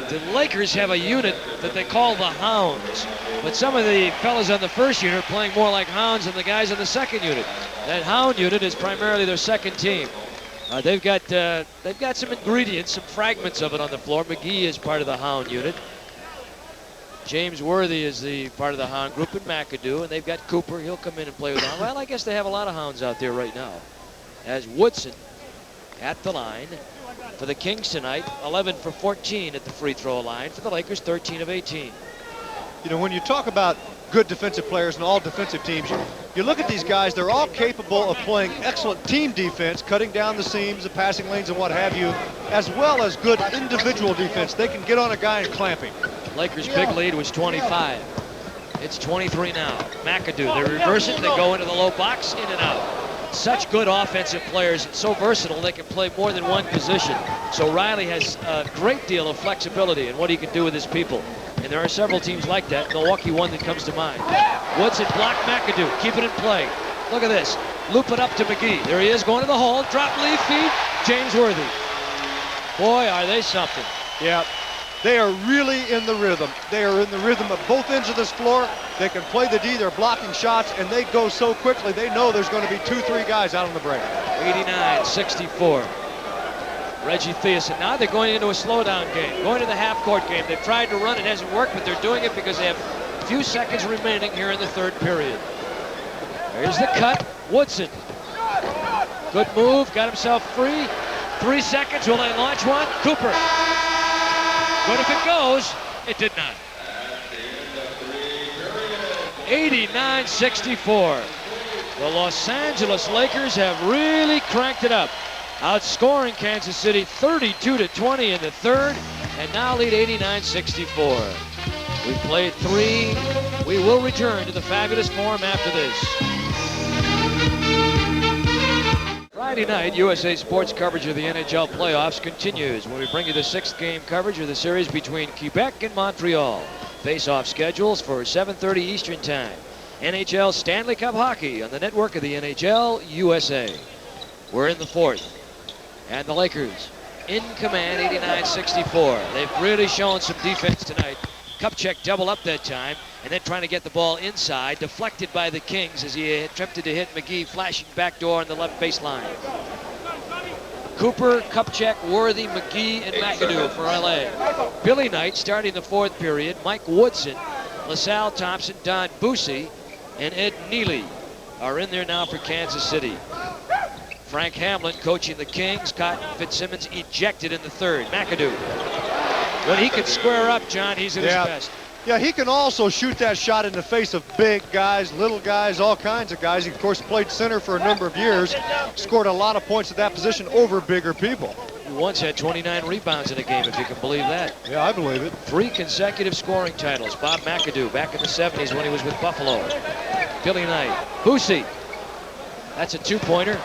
Speaker 1: The Lakers have a unit that they call the Hounds, but some of the fellas on the first unit are playing more like Hounds than the guys on the second unit. That Hound unit is primarily their second team. They've got some ingredients, some fragments of it on the floor. McGee is part of the Hound unit. James Worthy is the part of the Hound group, and McAdoo, and they've got Cooper. He'll come in and play with them. Well, I guess they have a lot of Hounds out there right now. As Woodson at the line for the Kings tonight, 11 for 14 at the free throw line. For the Lakers, 13 of 18.
Speaker 3: You know, when you talk about good defensive players and all defensive teams, you look at these guys, they're all capable of playing excellent team defense, cutting down the seams, the passing lanes, and what have you, as well as good individual defense. They can get on a guy and clamp him.
Speaker 1: Lakers' big lead was 25. It's 23 now. McAdoo, they reverse it, they go into the low box, in and out. such good offensive players and so versatile they can play more than one position. So Riley has a great deal of flexibility in what he can do with his people. And there are several teams like that. Milwaukee, one that comes to mind. Woodson block McAdoo, keep it in play. Look at this, loop it up to McGee. There he is going to the hole, drop lead feed, James Worthy. Boy, are they something.
Speaker 3: Yeah, they are really in the rhythm. They are in the rhythm of both ends of this floor. They can play the D, they're blocking shots, and they go so quickly. They know there's going to be 2-3 guys out on the break.
Speaker 1: 89-64. Reggie Theus, now they're going into a slowdown game, going to the half-court game. They've tried to run, it hasn't worked, but they're doing it because they have a few seconds remaining here in the third period. Here's the cut, Woodson. Good move, got himself free. 3 seconds, will they launch one? Cooper. But if it goes, it did not. 89-64. The Los Angeles Lakers have really cranked it up, outscoring Kansas City 32-20 in the third, and now lead 89-64. We played 3. We will return to the Fabulous Forum after this. Friday night, USA Sports coverage of the NHL playoffs continues when we bring you the 6th game coverage of the series between Quebec and Montreal. Face-off schedules for 7:30 Eastern Time. NHL Stanley Cup hockey on the network of the NHL USA. We're in the 4th, and the Lakers in command, 89-64. They've really shown some defense tonight. Kupchak double up that time, and then trying to get the ball inside, deflected by the Kings as he attempted to hit McGee, flashing back door on the left baseline. Cooper, Kupchak, Worthy, McGee, and McAdoo for LA. Billy Knight starting the 4th period. Mike Woodson, LaSalle Thompson, Don Boosie, and Ed Neely are in there now for Kansas City. Frank Hamlin coaching the Kings. Cotton Fitzsimmons ejected in the 3rd. McAdoo. When he can square up, John, he's at his best.
Speaker 3: Yeah, he can also shoot that shot in the face of big guys, little guys, all kinds of guys. He, of course, played center for a number of years, scored a lot of points at that position over bigger people.
Speaker 1: He once had 29 rebounds in a game, if you can believe that.
Speaker 3: Yeah, I believe it.
Speaker 1: 3 consecutive scoring titles. Bob McAdoo back in the 70s when he was with Buffalo. Billy Knight. Boosie. That's a 2-pointer.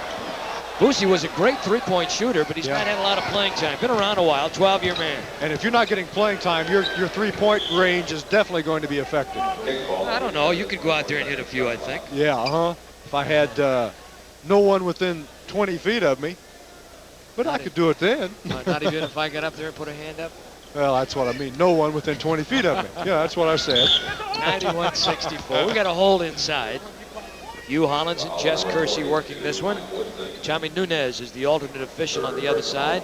Speaker 1: Boosie was a great 3-point shooter, but he's not had a lot of playing time. Been around a while, 12-year man.
Speaker 3: And if you're not getting playing time, your 3-point range is definitely going to be affected.
Speaker 1: I don't know. You could go out there and hit a few, I think.
Speaker 3: Yeah, If I had no one within 20 feet of me. But I could do it then.
Speaker 1: Not even if I got up there and put a hand up?
Speaker 3: Well, that's what I mean. No one within 20 feet of me. Yeah, that's what I said.
Speaker 1: 91-64. We got a hold inside. Hugh Hollins and Jess Kersey working this one. Tommy Nunez is the alternate official on the other side.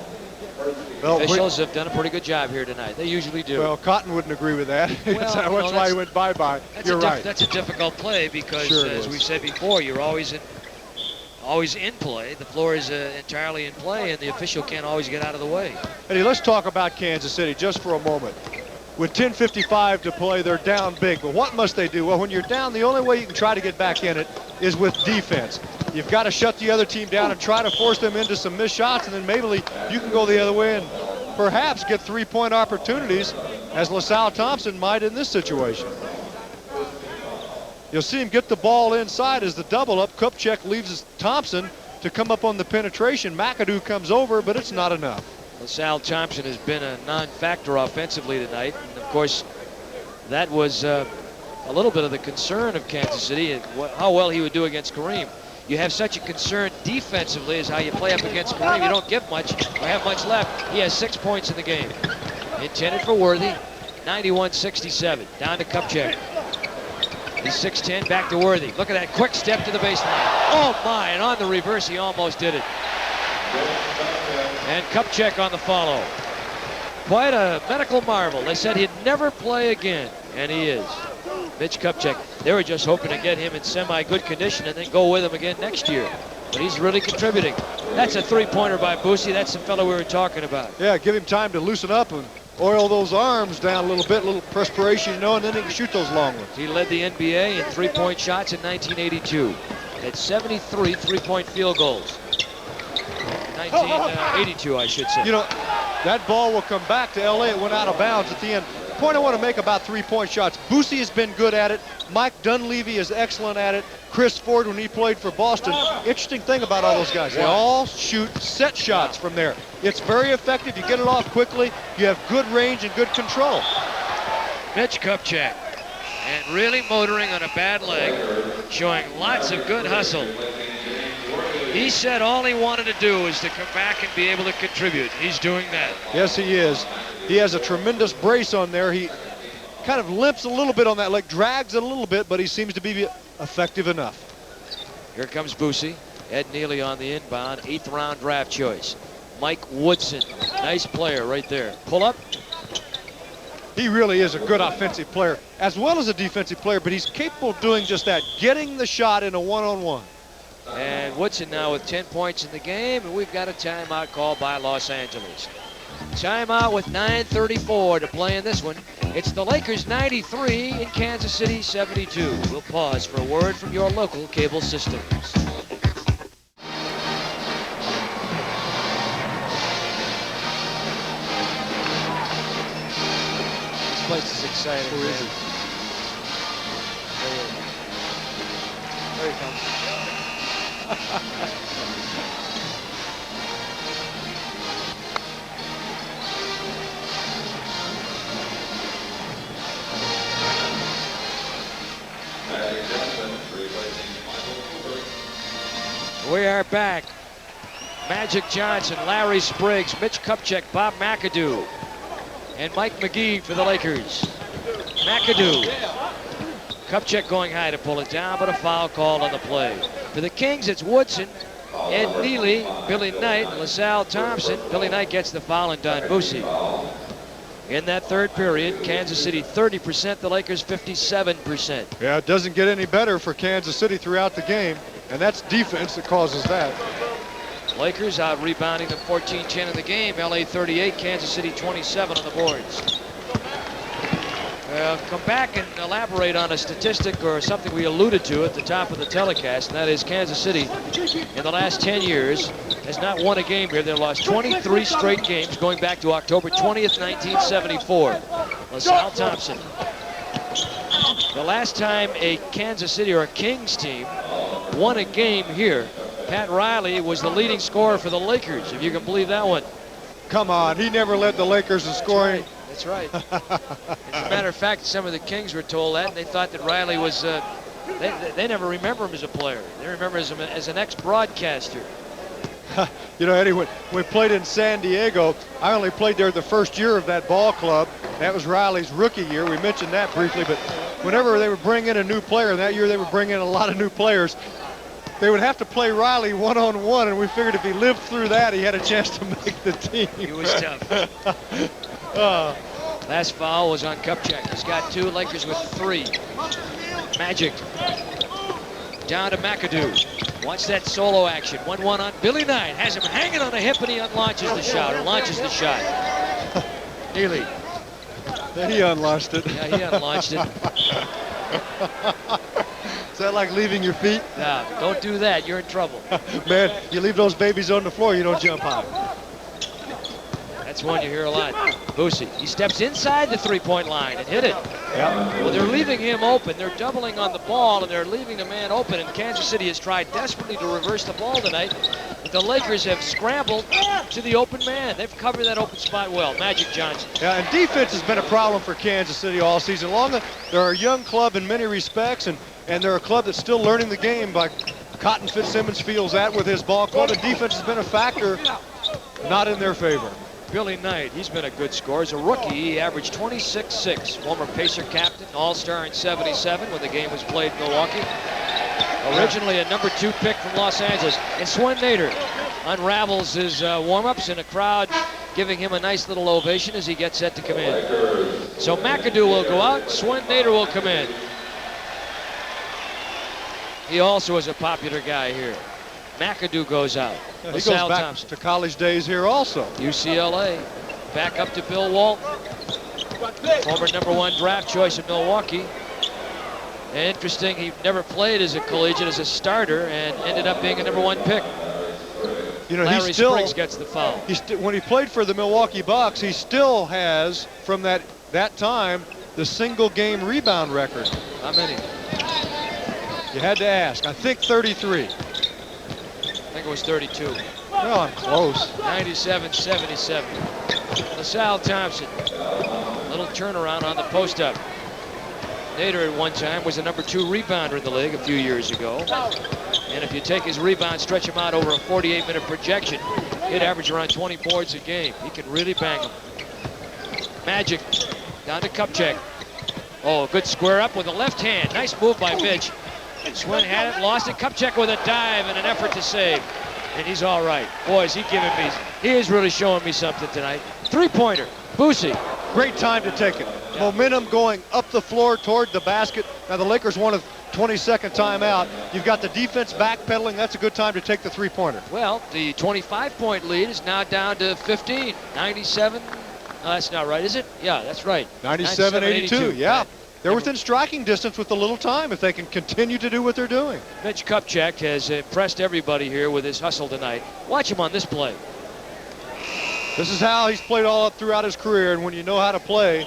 Speaker 1: Well, officials have done a pretty good job here tonight. They usually do.
Speaker 3: Well, Cotton wouldn't agree with that.
Speaker 1: Well,
Speaker 3: that's why he went bye-bye. You're right.
Speaker 1: That's a difficult play because, as we said before, you're always in play. The floor is entirely in play, and the official can't always get out of the way.
Speaker 3: Eddie, let's talk about Kansas City just for a moment. With 10:55 to play, they're down big. But what must they do? Well, when you're down, the only way you can try to get back in it is with defense. You've got to shut the other team down and try to force them into some missed shots, and then maybe you can go the other way and perhaps get 3-point opportunities, as LaSalle Thompson might in this situation. You'll see him get the ball inside as the double up. Kupchak leaves Thompson to come up on the penetration. McAdoo comes over, but it's not enough.
Speaker 1: LaSalle Thompson has been a non-factor offensively tonight. And of course, that was a little bit of the concern of Kansas City, and how well he would do against Kareem. You have such a concern defensively as how you play up against Kareem. You don't give much or have much left. He has 6 points in the game. Intended for Worthy, 91-67. Down to Kupchak. He's 6'10", back to Worthy. Look at that quick step to the baseline. Oh my, and on the reverse, he almost did it. And Kupchak on the follow. Quite a medical marvel. They said he'd never play again, and he is. Mitch Kupchak. They were just hoping to get him in semi-good condition and then go with him again next year. But he's really contributing. That's a 3-pointer by Boosie. That's the fellow we were talking about.
Speaker 3: Yeah, give him time to loosen up and oil those arms down a little bit, a little perspiration, and then he can shoot those long ones.
Speaker 1: He led the NBA in 3-point shots in 1982. Had 73 3-point field goals. 1982, I should say.
Speaker 3: That ball will come back to LA. It went out of bounds at the end. Point I want to make about three-point shots. Boosie has been good at it. Mike Dunleavy is excellent at it. Chris Ford, when he played for Boston. Interesting thing about all those guys, they all shoot set shots from there. It's very effective. You get it off quickly. You have good range and good control.
Speaker 1: Mitch Kupchak, and really motoring on a bad leg, showing lots of good hustle. He said all he wanted to do was to come back and be able to contribute. He's doing that.
Speaker 3: Yes, he is. He has a tremendous brace on there. He kind of limps a little bit on that leg, drags it a little bit, but he seems to be effective enough.
Speaker 1: Here comes Boosie. Ed Neely on the inbound, 8th round draft choice. Mike Woodson, nice player right there. Pull up.
Speaker 3: He really is a good offensive player as well as a defensive player, but he's capable of doing just that, getting the shot in a one-on-one.
Speaker 1: And Woodson now with 10 points in the game, and we've got a timeout called by Los Angeles. Timeout with 9:34 to play in this one. It's the Lakers 93 and Kansas City 72. We'll pause for a word from your local cable systems. This place is exciting.
Speaker 3: Who is it?
Speaker 1: There he comes. We are back. Magic Johnson, Larry Spriggs, Mitch Kupchak, Bob McAdoo, and Mike McGee for the Lakers. McAdoo. Kupchak going high to pull it down, but a foul called on the play. For the Kings, it's Woodson, Ed Neely, Billy Knight, LaSalle Thompson. Billy Knight gets the foul and Don Boosie. In that third period, Kansas City 30%, the Lakers 57%.
Speaker 3: Yeah, it doesn't get any better for Kansas City throughout the game, and that's defense that causes that.
Speaker 1: Lakers out rebounding them 14-10 in the game. LA 38, Kansas City 27 on the boards. Come back and elaborate on a statistic or something we alluded to at the top of the telecast, and that is Kansas City in the last 10 years has not won a game here. They've lost 23 straight games going back to October 20th, 1974. LaSalle Thompson. The last time a Kansas City or a Kings team won a game here, Pat Riley was the leading scorer for the Lakers, if you can believe that one.
Speaker 3: Come on, he never led the Lakers in scoring.
Speaker 1: That's right. As a matter of fact, some of the Kings were told that, and they thought that Riley was, they never remember him as a player. They remember him as an ex-broadcaster.
Speaker 3: You know, Eddie, when we played in San Diego, I only played there the first year of that ball club. That was Riley's rookie year. We mentioned that briefly, but whenever they would bring in a new player, and that year they would bring in a lot of new players, they would have to play Riley one-on-one, and we figured if he lived through that, he had a chance to make the team.
Speaker 1: He was tough. Last foul was on Kupchak. He's got 2, Lakers with 3. Magic. Down to McAdoo. Watch that solo action. 1-1 on Billy Knight. Has him hanging on a hip, and he unlaunches the shot, or launches the shot. Neely.
Speaker 3: Then he unlaunched it.
Speaker 1: Yeah, he unlaunched it.
Speaker 3: Is that like leaving your feet?
Speaker 1: No, don't do that. You're in trouble.
Speaker 3: Man, you leave those babies on the floor, you don't jump high.
Speaker 1: That's one you hear a lot. Boosie, he steps inside the three-point line and hit it.
Speaker 3: Yeah.
Speaker 1: Well, they're leaving him open. They're doubling on the ball, and they're leaving the man open, and Kansas City has tried desperately to reverse the ball tonight, but the Lakers have scrambled to the open man. They've covered that open spot well. Magic Johnson.
Speaker 3: Yeah, and defense has been a problem for Kansas City all season long. They're a young club in many respects, and they're a club that's still learning the game. Like Cotton Fitzsimmons feels that with his ball club, and defense has been a factor not in their favor.
Speaker 1: Billy Knight, he's been a good scorer. As a rookie, he averaged 26-6. Former Pacer captain, all-star in 77 when the game was played in Milwaukee. Originally a number 2 pick from Los Angeles. And Swen Nader unravels his warm-ups in a crowd giving him a nice little ovation as he gets set to come in. So McAdoo will go out, Swen Nader will come in. He also is a popular guy here. McAdoo goes out.
Speaker 3: He goes back to college days here also.
Speaker 1: UCLA. Back up to Bill Walton. Former number 1 draft choice in Milwaukee. And interesting, he never played as a collegiate, as a starter, and ended up being a number 1 pick.
Speaker 3: You know,
Speaker 1: Larry
Speaker 3: he still
Speaker 1: Spriggs gets the foul.
Speaker 3: when he played for the Milwaukee Bucks, he still has from that time the single game rebound record.
Speaker 1: How many?
Speaker 3: You had to ask. I think 33.
Speaker 1: I think it was 32.
Speaker 3: Well, I'm close.
Speaker 1: 97-77. LaSalle Thompson. Little turnaround on the post-up. Nader at one time was the number 2 rebounder in the league a few years ago. And if you take his rebound, stretch him out over a 48-minute projection, he'd average around 20 boards a game. He can really bang them. Magic down to Kupchak. Oh, good square up with the left hand. Nice move by Mitch. Swin had it, lost it. Kupchak with a dive and an effort to save. And he's all right. Boys, he is really showing me something tonight. Three-pointer, Boosie.
Speaker 3: Great time to take it.
Speaker 1: Yeah.
Speaker 3: Momentum going up the floor toward the basket. Now the Lakers want a 20-second timeout. You've got the defense backpedaling. That's a good time to take the three-pointer.
Speaker 1: Well, the 25-point lead is now down to 15. 97. No, that's not right, is it? Yeah, that's right.
Speaker 3: 97-82. Yeah.
Speaker 1: Right.
Speaker 3: They're within striking distance with a little time if they can continue to do what they're doing.
Speaker 1: Mitch Kupchak has impressed everybody here with his hustle tonight. Watch him on this play.
Speaker 3: This is how he's played all up throughout his career, and when you know how to play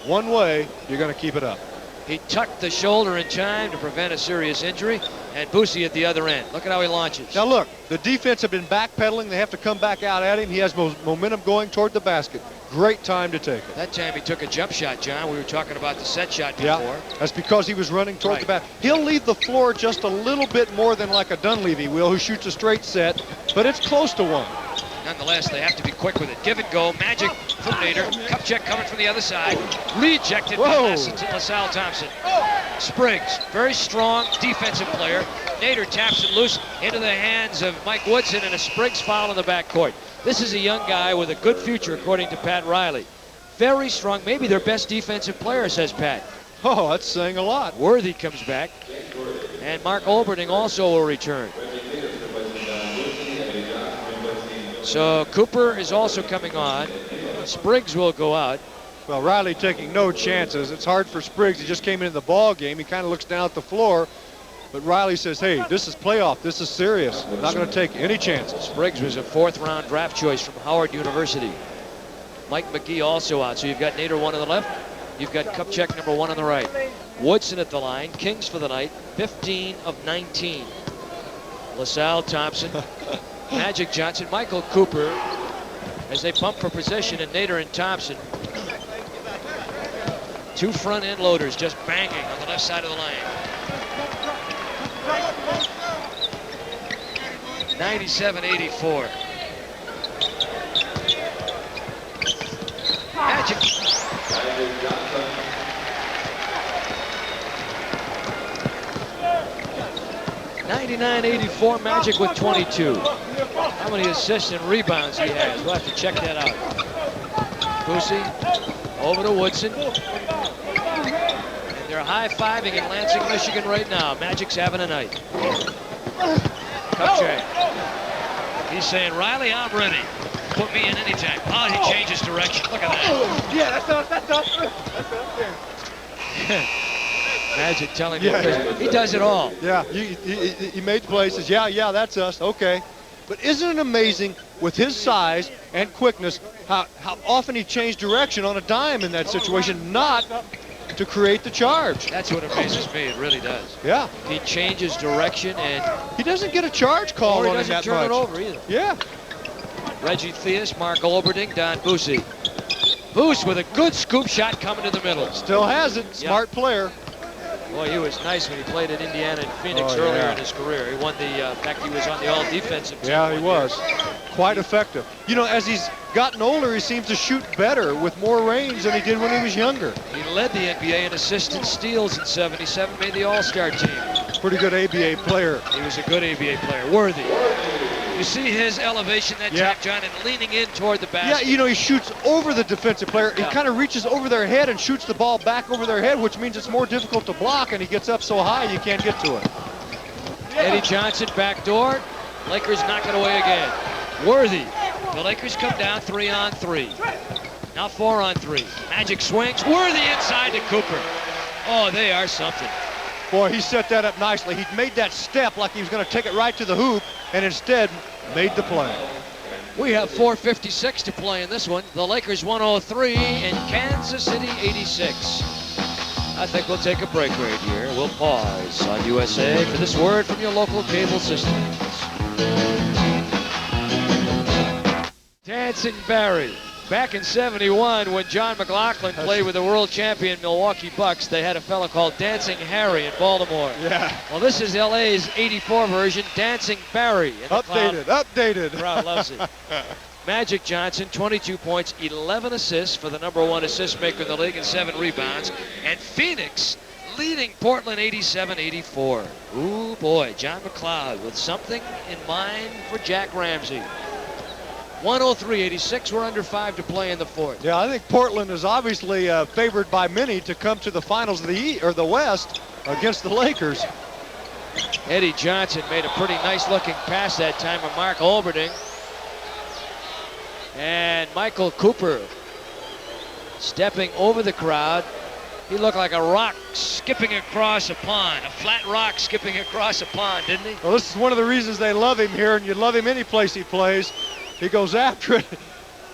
Speaker 3: one way, you're going to keep it up.
Speaker 1: He tucked the shoulder in time to prevent a serious injury, and Boosie at the other end. Look at how he launches.
Speaker 3: Now look, the defense have been backpedaling. They have to come back out at him. He has momentum going toward the basket. Great time to take it.
Speaker 1: That time he took a jump shot, John. We were talking about the set shot before.
Speaker 3: Yeah, that's because he was running toward the basket. He'll leave the floor just a little bit more than like a Dunleavy will, who shoots a straight set, but it's close to one.
Speaker 1: Nonetheless, they have to be quick with it. Give and go. Magic from Nader. Kupchak coming from the other side. Rejected by LaSalle Thompson. Spriggs, very strong defensive player. Nader taps it loose into the hands of Mike Woodson, and a Spriggs foul in the backcourt. This is a young guy with a good future, according to Pat Riley. Very strong, maybe their best defensive player, says Pat.
Speaker 3: Oh, that's saying a lot.
Speaker 1: Worthy comes back, and Mark Olberding also will return. So Cooper is also coming on. Spriggs will go out.
Speaker 3: Well, Riley taking no chances. It's hard for Spriggs. He just came into the ball game. He kind of looks down at the floor. But Riley says, hey, this is playoff. This is serious. I'm not going to take any chances.
Speaker 1: Spriggs was a 4th-round draft choice from Howard University. Mike McGee also out. So you've got Nader 1 on the left. You've got Kupchak number 1 on the right. Woodson at the line. Kings for the night. 15 of 19. LaSalle Thompson. Magic Johnson, Michael Cooper, as they pump for position, and Nader and Thompson. 2 front-end loaders just banging on the left side of the lane. 97-84. Magic. $99-84 Magic with 22. How many assists and rebounds he has? We'll have to check that out. Boosie over to Woodson. And they're high-fiving in Lansing, Michigan right now. Magic's having a night. Kupchak. He's saying, Riley, I'm ready. Put me in anytime. Oh, he changes direction. Look at that.
Speaker 3: Yeah, that's us.
Speaker 1: Magic telling me he does it all.
Speaker 3: Yeah, he made the play. Says, yeah, that's us. Okay. But isn't it amazing with his size and quickness how often he changed direction on a dime in that situation, not to create the charge?
Speaker 1: That's what amazes me. It really does.
Speaker 3: Yeah.
Speaker 1: He changes direction and
Speaker 3: he doesn't get a charge call on him that much.
Speaker 1: He doesn't turn it over either.
Speaker 3: Yeah.
Speaker 1: Reggie Theus, Mark Olberding, Don Boosie. Boose with a good scoop shot coming to the middle.
Speaker 3: Still has it. Smart player.
Speaker 1: Boy, he was nice when he played at Indiana and Phoenix earlier in his career. He won the, in fact, he was on the all-defensive team.
Speaker 3: Yeah, he was. Quite effective. You know, as he's gotten older, he seems to shoot better with more range than he did when he was younger.
Speaker 1: He led the NBA in assists and steals in '77, made the All-Star team.
Speaker 3: Pretty good ABA player.
Speaker 1: He was a good ABA player. Worthy. You see his elevation that time, John, and leaning in toward the basket.
Speaker 3: Yeah, you know, he shoots over the defensive player. He kind of reaches over their head and shoots the ball back over their head, which means it's more difficult to block, and he gets up so high you can't get to it.
Speaker 1: Eddie Johnson backdoor. Lakers knock it away again. Worthy. The Lakers come down 3-on-3. Now 4-on-3. Magic swings. Worthy inside to Cooper. Oh, they are something.
Speaker 3: Boy, he set that up nicely. He made that step like he was going to take it right to the hoop, and instead made the play.
Speaker 1: We have 4:56 to play in this one. The Lakers 103 and Kansas City 86. I think we'll take a break right here. We'll pause on USA for this word from your local cable systems. Dancing Barry. Back in 71, when John McLaughlin played with the world champion Milwaukee Bucks, they had a fella called Dancing Harry in Baltimore.
Speaker 3: Yeah.
Speaker 1: Well, this is LA's 84 version, Dancing Barry.
Speaker 3: Updated.
Speaker 1: The crowd loves it. Magic Johnson, 22 points, 11 assists for the #1 assist maker in the league and 7 rebounds. And Phoenix leading Portland 87-84. Ooh, boy, John McLeod with something in mind for Jack Ramsey. 103-86, we're under 5 to play in the fourth.
Speaker 3: Yeah, I think Portland is obviously favored by many to come to the finals of the West against the Lakers.
Speaker 1: Eddie Johnson made a pretty nice looking pass that time of Mark Olberding. And Michael Cooper stepping over the crowd. He looked like a rock skipping across a pond, a flat rock skipping across a pond, didn't he?
Speaker 3: Well, this is one of the reasons they love him here, and you'd love him any place he plays. He goes after it.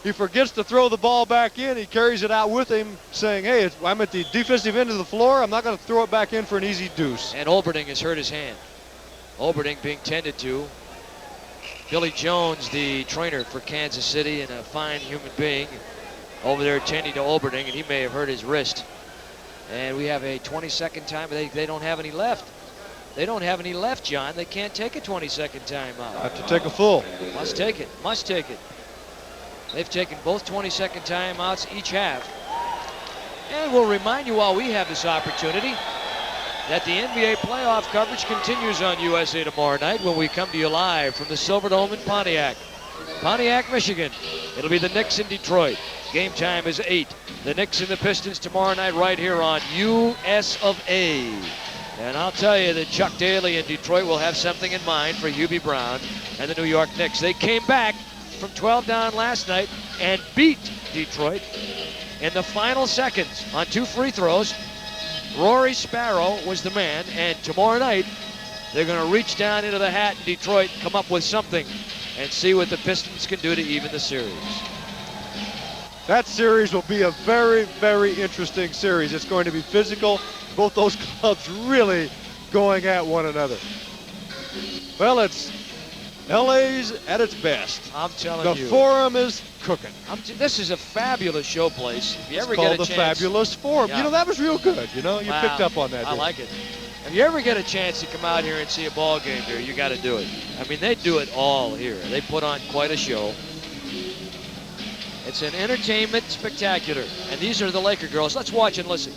Speaker 3: He forgets to throw the ball back in. He carries it out with him, saying, hey, I'm at the defensive end of the floor. I'm not going to throw it back in for an easy deuce.
Speaker 1: And Olberding has hurt his hand. Olberding being tended to. Billy Jones, the trainer for Kansas City and a fine human being, over there tending to Olberding, and he may have hurt his wrist. And we have a 20-second time. They don't have any left. They don't have any left, John. They can't take a 20-second timeout.
Speaker 3: Have to take a full.
Speaker 1: Must take it. Must take it. They've taken both 20-second timeouts each half. And we'll remind you while we have this opportunity that the NBA playoff coverage continues on USA tomorrow night when we come to you live from the Silverdome in Pontiac. Pontiac, Michigan. It'll be the Knicks in Detroit. Game time is 8. The Knicks and the Pistons tomorrow night right here on US of A. And I'll tell you that Chuck Daly in Detroit will have something in mind for Hubie Brown and the New York Knicks. They came back from 12 down last night and beat Detroit in the final seconds on 2 free throws. Rory Sparrow was the man, and tomorrow night they're going to reach down into the hat in Detroit, come up with something, and see what the Pistons can do to even the series.
Speaker 3: That series will be a very, very interesting series. It's going to be physical. Both those clubs really going at one another. Well, it's LA's at its best.
Speaker 1: I'm telling you.
Speaker 3: The Forum is cooking.
Speaker 1: This is a fabulous showplace. If you
Speaker 3: It's
Speaker 1: ever
Speaker 3: called
Speaker 1: get a
Speaker 3: the
Speaker 1: chance,
Speaker 3: Fabulous Forum.
Speaker 1: Yeah.
Speaker 3: You know, that was real good. You know, you
Speaker 1: Wow.
Speaker 3: picked up on that.
Speaker 1: I
Speaker 3: didn't
Speaker 1: like it. If you ever get a chance to come out here and see a ball game here, you got to do it. I mean, they do it all here. They put on quite a show. It's an entertainment spectacular. And these are the Laker girls. Let's watch and listen.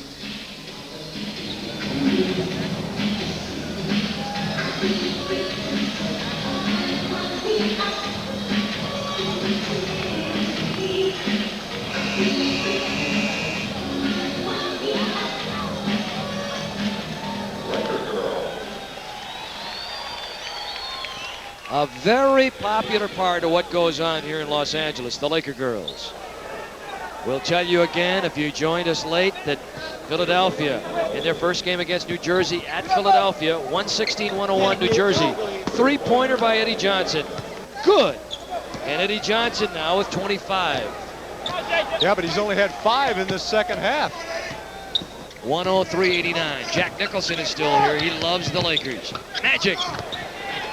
Speaker 1: A very popular part of what goes on here in Los Angeles, the Laker girls. We'll tell you again, if you joined us late, that Philadelphia, in their first game against New Jersey at Philadelphia, 116-101 New Jersey. Three-pointer by Eddie Johnson. Good. And Eddie Johnson now with 25.
Speaker 3: Yeah, but he's only had 5 in this second half.
Speaker 1: 103-89. Jack Nicholson is still here. He loves the Lakers. Magic.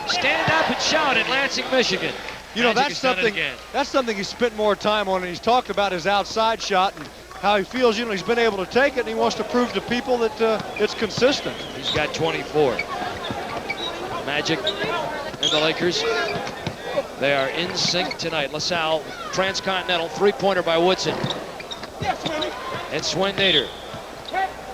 Speaker 1: Stand up and shout at Lansing, Michigan.
Speaker 3: You know,
Speaker 1: Magic
Speaker 3: that's something he spent more time on, and he's talked about his outside shot and how he feels, you know, he's been able to take it, and he wants to prove to people that it's consistent.
Speaker 1: He's got 24. Magic and the Lakers, they are in sync tonight. LaSalle, transcontinental, three-pointer by Woodson. And Swen Nader.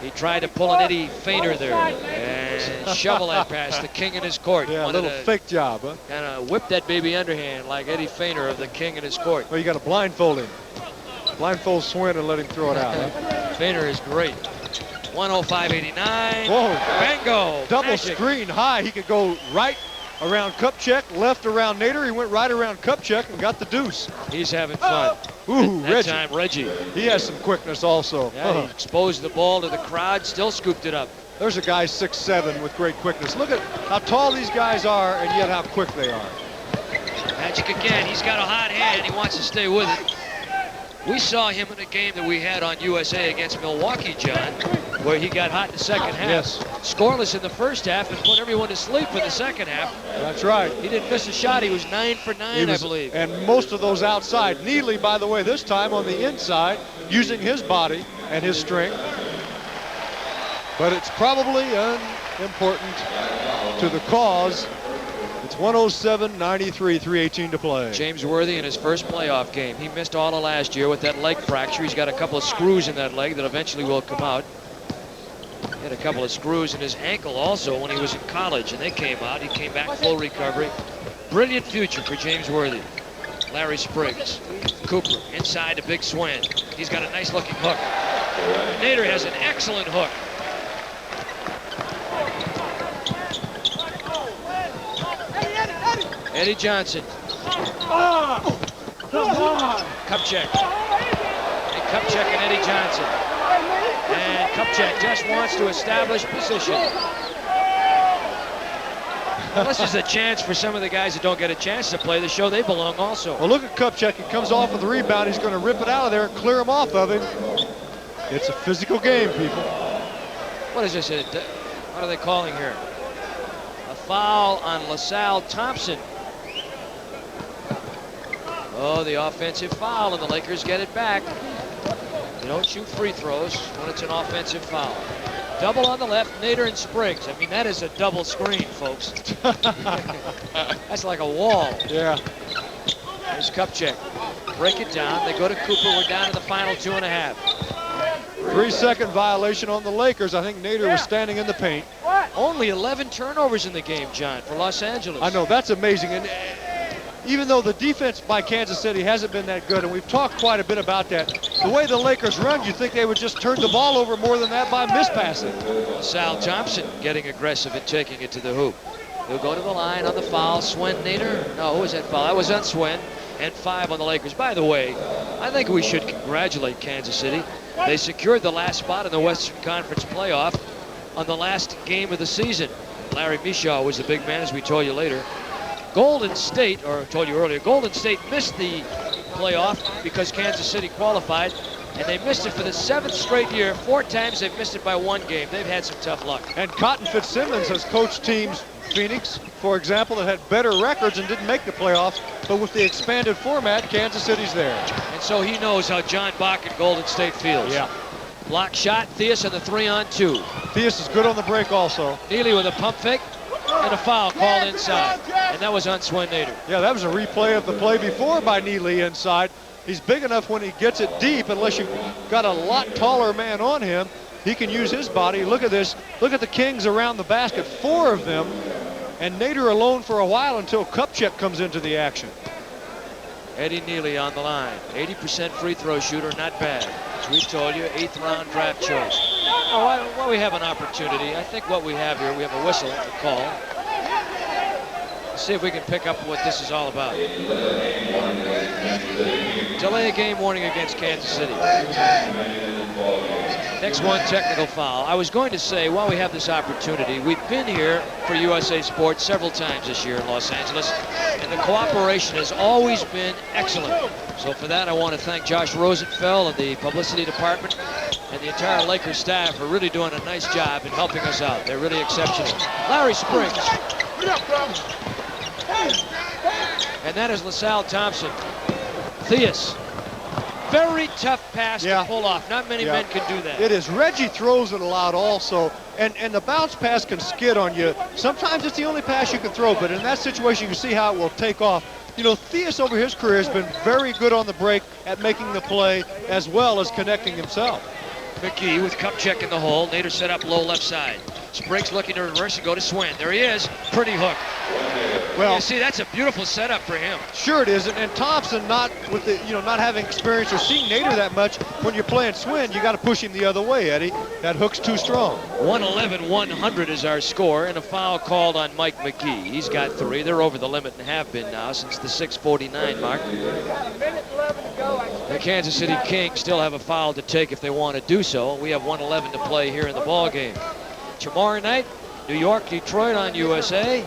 Speaker 1: He tried to pull an Eddie Feiner there and shovel that past the king in his court.
Speaker 3: Yeah, a little fake job, huh?
Speaker 1: Kind of whip that baby underhand like Eddie Feiner of the king in his court.
Speaker 3: Well, you got to blindfold him. Blindfold Swen and let him throw it out. Huh?
Speaker 1: Feiner is great. 105-89.
Speaker 3: Whoa.
Speaker 1: Bango.
Speaker 3: Double
Speaker 1: Magic.
Speaker 3: screen high. He could go right around Kupchak, left around Nader. He went right around Kupchak and got the deuce.
Speaker 1: He's having fun.
Speaker 3: Ooh,
Speaker 1: that
Speaker 3: Reggie.
Speaker 1: time, Reggie.
Speaker 3: He has some quickness also.
Speaker 1: Yeah, he exposed the ball to the crowd, still scooped it up.
Speaker 3: There's a guy 6'7" with great quickness. Look at how tall these guys are and yet how quick they are.
Speaker 1: Magic again. He's got a hot hand. He wants to stay with it. We saw him in a game that we had on USA against Milwaukee, John, where he got hot in the second half.
Speaker 3: Yes.
Speaker 1: Scoreless in the first half and put everyone to sleep in the second half.
Speaker 3: That's right.
Speaker 1: He didn't miss a shot. He was 9 for 9, I believe.
Speaker 3: And most of those outside. Neely, by the way, this time on the inside, using his body and his strength. But it's probably unimportant to the cause. It's 107-93, 3:18 to play.
Speaker 1: James Worthy in his first playoff game. He missed all of last year with that leg fracture. He's got a couple of screws in that leg that eventually will come out. He had a couple of screws in his ankle also when he was in college, and they came out. He came back full recovery. Brilliant future for James Worthy. Larry Spriggs. Cooper inside to Big Swin. He's got a nice looking hook. Nader has an excellent hook. Eddie Johnson. Kupchak. And Kupchak and Eddie Johnson. And Kupchak just wants to establish position. Well, this is a chance for some of the guys that don't get a chance to play the show. They belong also.
Speaker 3: Well, look at Kupchak. He comes off with the rebound. He's going to rip it out of there and clear him off of him. It's a physical game, people.
Speaker 1: What is this? What are they calling here? A foul on LaSalle Thompson. Oh, the offensive foul, and the Lakers get it back. You don't shoot free throws when it's an offensive foul. Double on the left, Nader and Spriggs. I mean, that is a double screen, folks. That's like a wall.
Speaker 3: Yeah.
Speaker 1: There's Kupchak. Break it down. They go to Cooper. We're down to the final 2.5.
Speaker 3: 3-second violation on the Lakers. I think Nader was standing in the paint.
Speaker 1: Only 11 turnovers in the game, John, for Los Angeles.
Speaker 3: I know, that's amazing. And even though the defense by Kansas City hasn't been that good, and we've talked quite a bit about that, the way the Lakers run, you'd think they would just turn the ball over more than that by mispassing.
Speaker 1: Sal Thompson getting aggressive and taking it to the hoop. He'll go to the line on the foul. Swin Nader. No, who was that foul? That was on Swin. And 5 on the Lakers. By the way, I think we should congratulate Kansas City. They secured the last spot in the Western Conference playoff on the last game of the season. Larry Mishaw was the big man, as we told you later. Golden State, or told you earlier, Golden State missed the playoff because Kansas City qualified, and they missed it for the 7th straight year. 4 times they've missed it by 1 game. They've had some tough luck.
Speaker 3: And Cotton Fitzsimmons has coached teams, Phoenix, for example, that had better records and didn't make the playoffs, but with the expanded format, Kansas City's there.
Speaker 1: And so he knows how John Bach and Golden State feels.
Speaker 3: Yeah.
Speaker 1: Block shot, Theus on the 3-on-2.
Speaker 3: Theus is good on the break also.
Speaker 1: Neely with a pump fake and a foul called inside. And that was on Swin Nader.
Speaker 3: Yeah, that was a replay of the play before by Neely inside. He's big enough when he gets it deep, unless you've got a lot taller man on him, he can use his body. Look at this. Look at the Kings around the basket, 4 of them, and Nader alone for a while until Kupchak comes into the action.
Speaker 1: Eddie Neely on the line. 80% free throw shooter, not bad. As we told you, 8th round draft choice. Oh, well, we have an opportunity. I think what we have here, we have a whistle to call. Let's see if we can pick up what this is all about. Delay a game warning against Kansas City. Next one, technical foul. I was going to say, while we have this opportunity, we've been here for USA Sports several times this year in Los Angeles, and the cooperation has always been excellent. So for that, I want to thank Josh Rosenfeld and the publicity department and the entire Lakers staff for really doing a nice job in helping us out. They're really exceptional. Larry Spriggs. And that is LaSalle Thompson. Theus. Very tough pass to pull off. Not many men can do that.
Speaker 3: It is. Reggie throws it a lot also, and the bounce pass can skid on you. Sometimes it's the only pass you can throw, but in that situation, you can see how it will take off. You know, Theus over his career has been very good on the break at making the play as well as connecting himself.
Speaker 1: McGee with Kupchak in the hole. Nader set up low left side. Spriggs looking to reverse and go to Swin. There he is. Pretty hook. Well, you see, that's a beautiful setup for him.
Speaker 3: Sure it is, and Thompson, not with the, not having experience or seeing Nader that much, when you're playing Swin, you got to push him the other way, Eddie. That hook's too strong.
Speaker 1: 111-100 is our score, and a foul called on Mike McGee. He's got 3. They're over the limit and have been now since the 6:49 mark. The Kansas City Kings still have a foul to take if they want to do so. We have 1:11 to play here in the ball game. Tomorrow night, New York, Detroit on USA.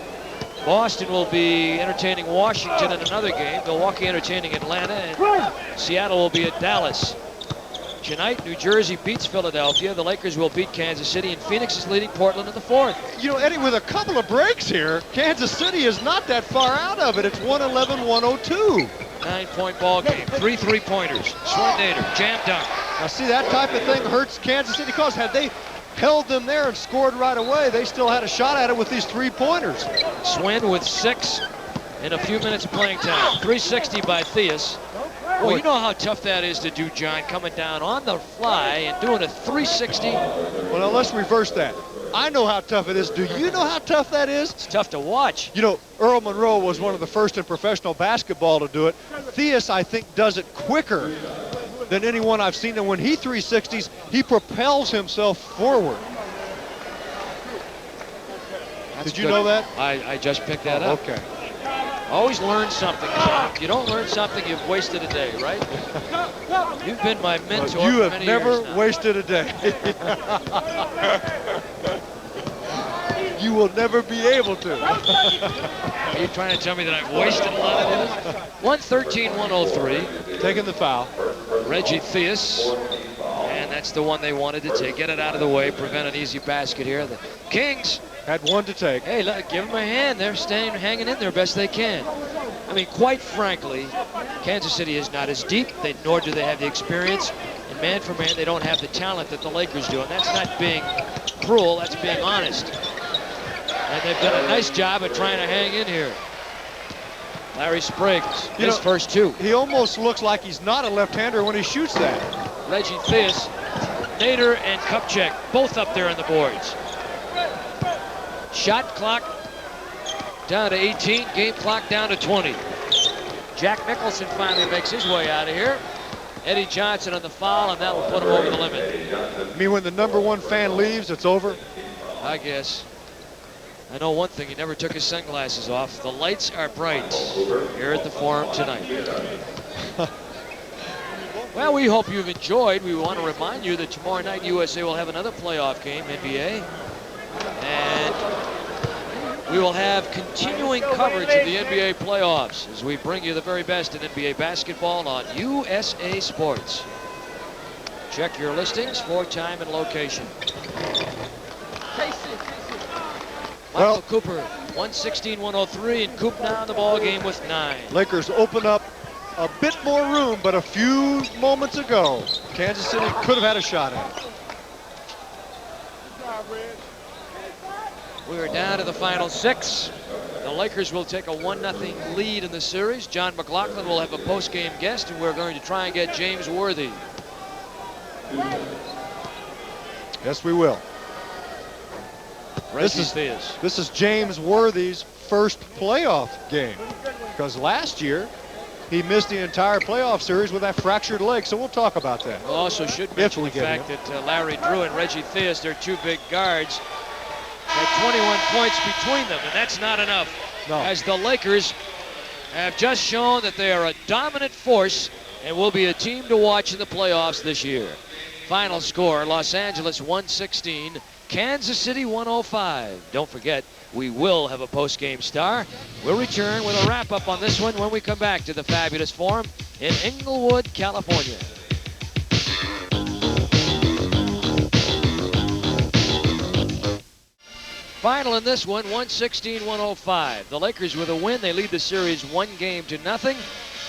Speaker 1: Boston will be entertaining Washington in another game. Milwaukee entertaining Atlanta, and Seattle will be at Dallas. Tonight, New Jersey beats Philadelphia. The Lakers will beat Kansas City, and Phoenix is leading Portland in the fourth.
Speaker 3: You know, Eddie, with a couple of breaks here, Kansas City is not that far out of it. It's 111-102.
Speaker 1: 9-point ball game. 3 3-pointers. Swin Nader, jam dunk.
Speaker 3: Now, see, that type of thing hurts Kansas City because had they held them there and scored right away, they still had a shot at it with these 3-pointers.
Speaker 1: Swin with 6 in a few minutes of playing time. 360 by Theus. Well, you know how tough that is to do, John, coming down on the fly and doing a 360.
Speaker 3: Well, now let's reverse that. I know how tough it is. Do you know how tough that is?
Speaker 1: It's tough to watch.
Speaker 3: You know, Earl Monroe was one of the first in professional basketball to do it. Theus, I think, does it quicker than anyone I've seen. And when he 360s, he propels himself forward. Did you know that?
Speaker 1: I just picked that up.
Speaker 3: Okay.
Speaker 1: Always learn something, John. If you don't learn something, you've wasted a day, right? You've been my mentor
Speaker 3: Well, you
Speaker 1: for
Speaker 3: have
Speaker 1: many
Speaker 3: never
Speaker 1: years now.
Speaker 3: wasted a day. You will never be able to.
Speaker 1: Are you trying to tell me that I've wasted a lot of days? 113-103.
Speaker 3: Taking the foul.
Speaker 1: Reggie Theus. And that's the one they wanted to take. Get it out of the way, prevent an easy basket here. The Kings
Speaker 3: had one to take.
Speaker 1: Hey, look, give them a hand. They're staying, hanging in there best they can. I mean, quite frankly, Kansas City is not as deep, nor do they have the experience. And man for man, they don't have the talent that the Lakers do. And that's not being cruel, that's being honest. And they've done a nice job of trying to hang in here. Larry Spriggs, his first 2.
Speaker 3: He almost looks like he's not a left-hander when he shoots that.
Speaker 1: Reggie Theus, Nader, and Kupchak, both up there on the boards. Shot clock down to 18, game clock down to 20. Jack Nicholson finally makes his way out of here. Eddie Johnson on the foul, and that will put him over the limit.
Speaker 3: I mean, when the #1 fan leaves, it's over?
Speaker 1: I guess. I know one thing, he never took his sunglasses off. The lights are bright here at the Forum tonight. Well, we hope you've enjoyed. We want to remind you that tomorrow night USA will have another playoff game, NBA. And we will have continuing coverage of the NBA playoffs as we bring you the very best in NBA basketball on USA Sports. Check your listings for time and location. Michael Cooper, 116-103, and Coop now in the ball game with 9.
Speaker 3: Lakers open up a bit more room, but a few moments ago, Kansas City could have had a shot at it.
Speaker 1: We are down to the final 6. The Lakers will take a 1-0 lead in the series. John McLaughlin will have a post-game guest, and we're going to try and get James Worthy.
Speaker 3: Yes, we will. This is James Worthy's first playoff game, because last year he missed the entire playoff series with that fractured leg, so we'll talk about that.
Speaker 1: We also should mention the fact that Larry Drew and Reggie Theus, their 2 big guards, had 21 points between them, and that's not enough.
Speaker 3: No.
Speaker 1: As the Lakers have just shown that they are a dominant force and will be a team to watch in the playoffs this year. Final score, Los Angeles 116, Kansas City 105. Don't forget, we will have a post-game star. We'll return with a wrap-up on this one when we come back to the fabulous Forum in Inglewood, California. Final in this one, 116-105. The Lakers with a win. They lead the series 1-0.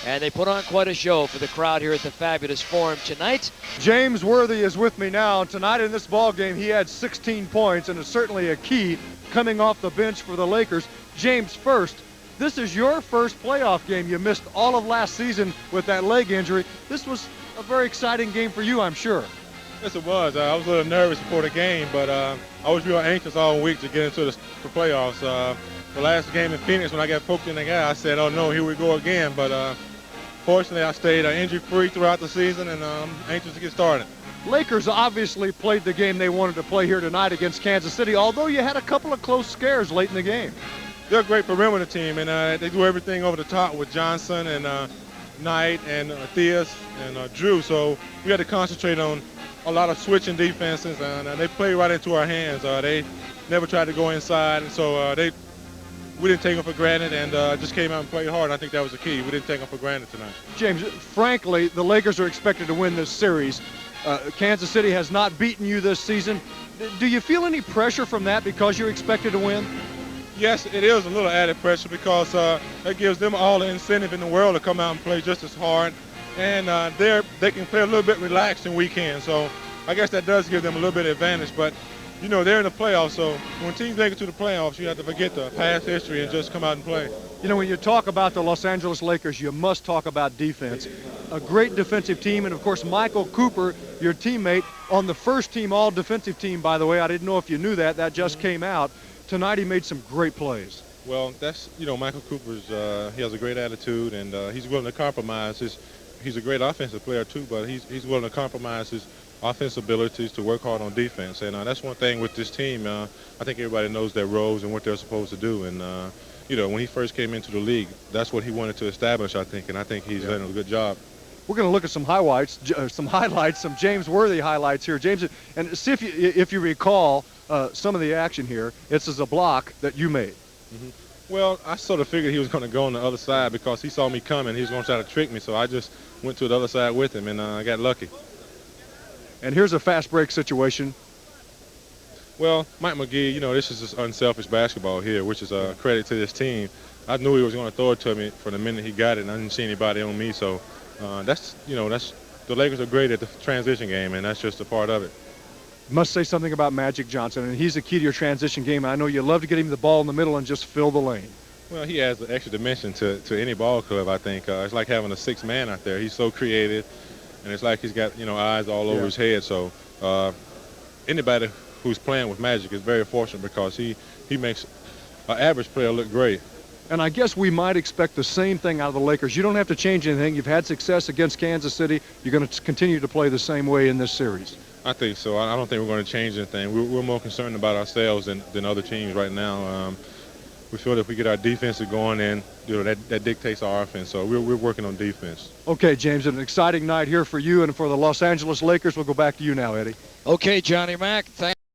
Speaker 1: And they put on quite a show for the crowd here at the fabulous Forum tonight.
Speaker 3: James Worthy is with me now. Tonight in this ball game, he had 16 points, and it's certainly a key coming off the bench for the Lakers. James, first, this is your first playoff game. You missed all of last season with that leg injury. This was a very exciting game for you, I'm sure.
Speaker 4: Yes, it was. I was a little nervous before the game, but I was real anxious all week to get into the playoffs. The last game in Phoenix, when I got poked in the eye, I said, oh no, here we go again. But fortunately, I stayed injury-free throughout the season, and I'm anxious to get started.
Speaker 3: Lakers obviously played the game they wanted to play here tonight against Kansas City, although you had a couple of close scares late in the game.
Speaker 4: They're a great perimeter team, and they do everything over the top with Johnson and Knight and Theus and Drew. So we had to concentrate on a lot of switching defenses, and they play right into our hands. They never tried to go inside, and so we didn't take them for granted and just came out and played hard. I think that was the key. We didn't take them for granted tonight.
Speaker 3: James, frankly, the Lakers are expected to win this series. Kansas City has not beaten you this season. Do you feel any pressure from that because you're expected to win?
Speaker 4: Yes, it is a little added pressure because that gives them all the incentive in the world to come out and play just as hard. And they can play a little bit relaxed in weekends. So I guess that does give them a little bit of advantage. But, you know, they're in the playoffs. So when teams make it to the playoffs, you have to forget the past history and just come out and play.
Speaker 3: You know, when you talk about the Los Angeles Lakers, you must talk about defense. A great defensive team, and of course Michael Cooper, your teammate, on the first team all-defensive team, by the way. I didn't know if you knew that. That just came out. Tonight he made some great plays.
Speaker 4: Well, that's, you know, Michael Cooper's, he has a great attitude, and he's willing to compromise. He's a great offensive player too, but he's willing to compromise his offensive abilities to work hard on defense. And that's one thing with this team. I think everybody knows their roles and what they're supposed to do. And, you know, when he first came into the league, that's what he wanted to establish, I think, and I think he's done a good job.
Speaker 3: We're going to look at some highlights, some James Worthy highlights here. James, and see if you recall some of the action here. It's as a block that you made.
Speaker 4: Mm-hmm. Well, I sort of figured he was going to go on the other side because he saw me coming. He was going to try to trick me, so I just went to the other side with him, and I got lucky.
Speaker 3: And here's a fast break situation.
Speaker 4: Well, Mike McGee, you know, this is just unselfish basketball here, which is a credit to this team. I knew he was going to throw it to me from the minute he got it, and I didn't see anybody on me, so that's the Lakers are great at the transition game, and that's just a part of it.
Speaker 3: Must say something about Magic Johnson, and he's the key to your transition game. I know you love to get him the ball in the middle and just fill the lane.
Speaker 4: Well, he adds an extra dimension to any ball club, I think. It's like having a sixth man out there. He's so creative, and it's like he's got, you know, eyes all over his head. So anybody who's playing with Magic is very fortunate because he makes an average player look great.
Speaker 3: And I guess we might expect the same thing out of the Lakers. You don't have to change anything. You've had success against Kansas City. You're going to continue to play the same way in this series.
Speaker 4: I think so. I don't think we're going to change anything. We're more concerned about ourselves than other teams right now. We feel that if we get our defense going, and you know, that dictates our offense. So we're working on defense.
Speaker 3: Okay, James, an exciting night here for you and for the Los Angeles Lakers. We'll go back to you now, Eddie.
Speaker 1: Okay, Johnny Mack. Thank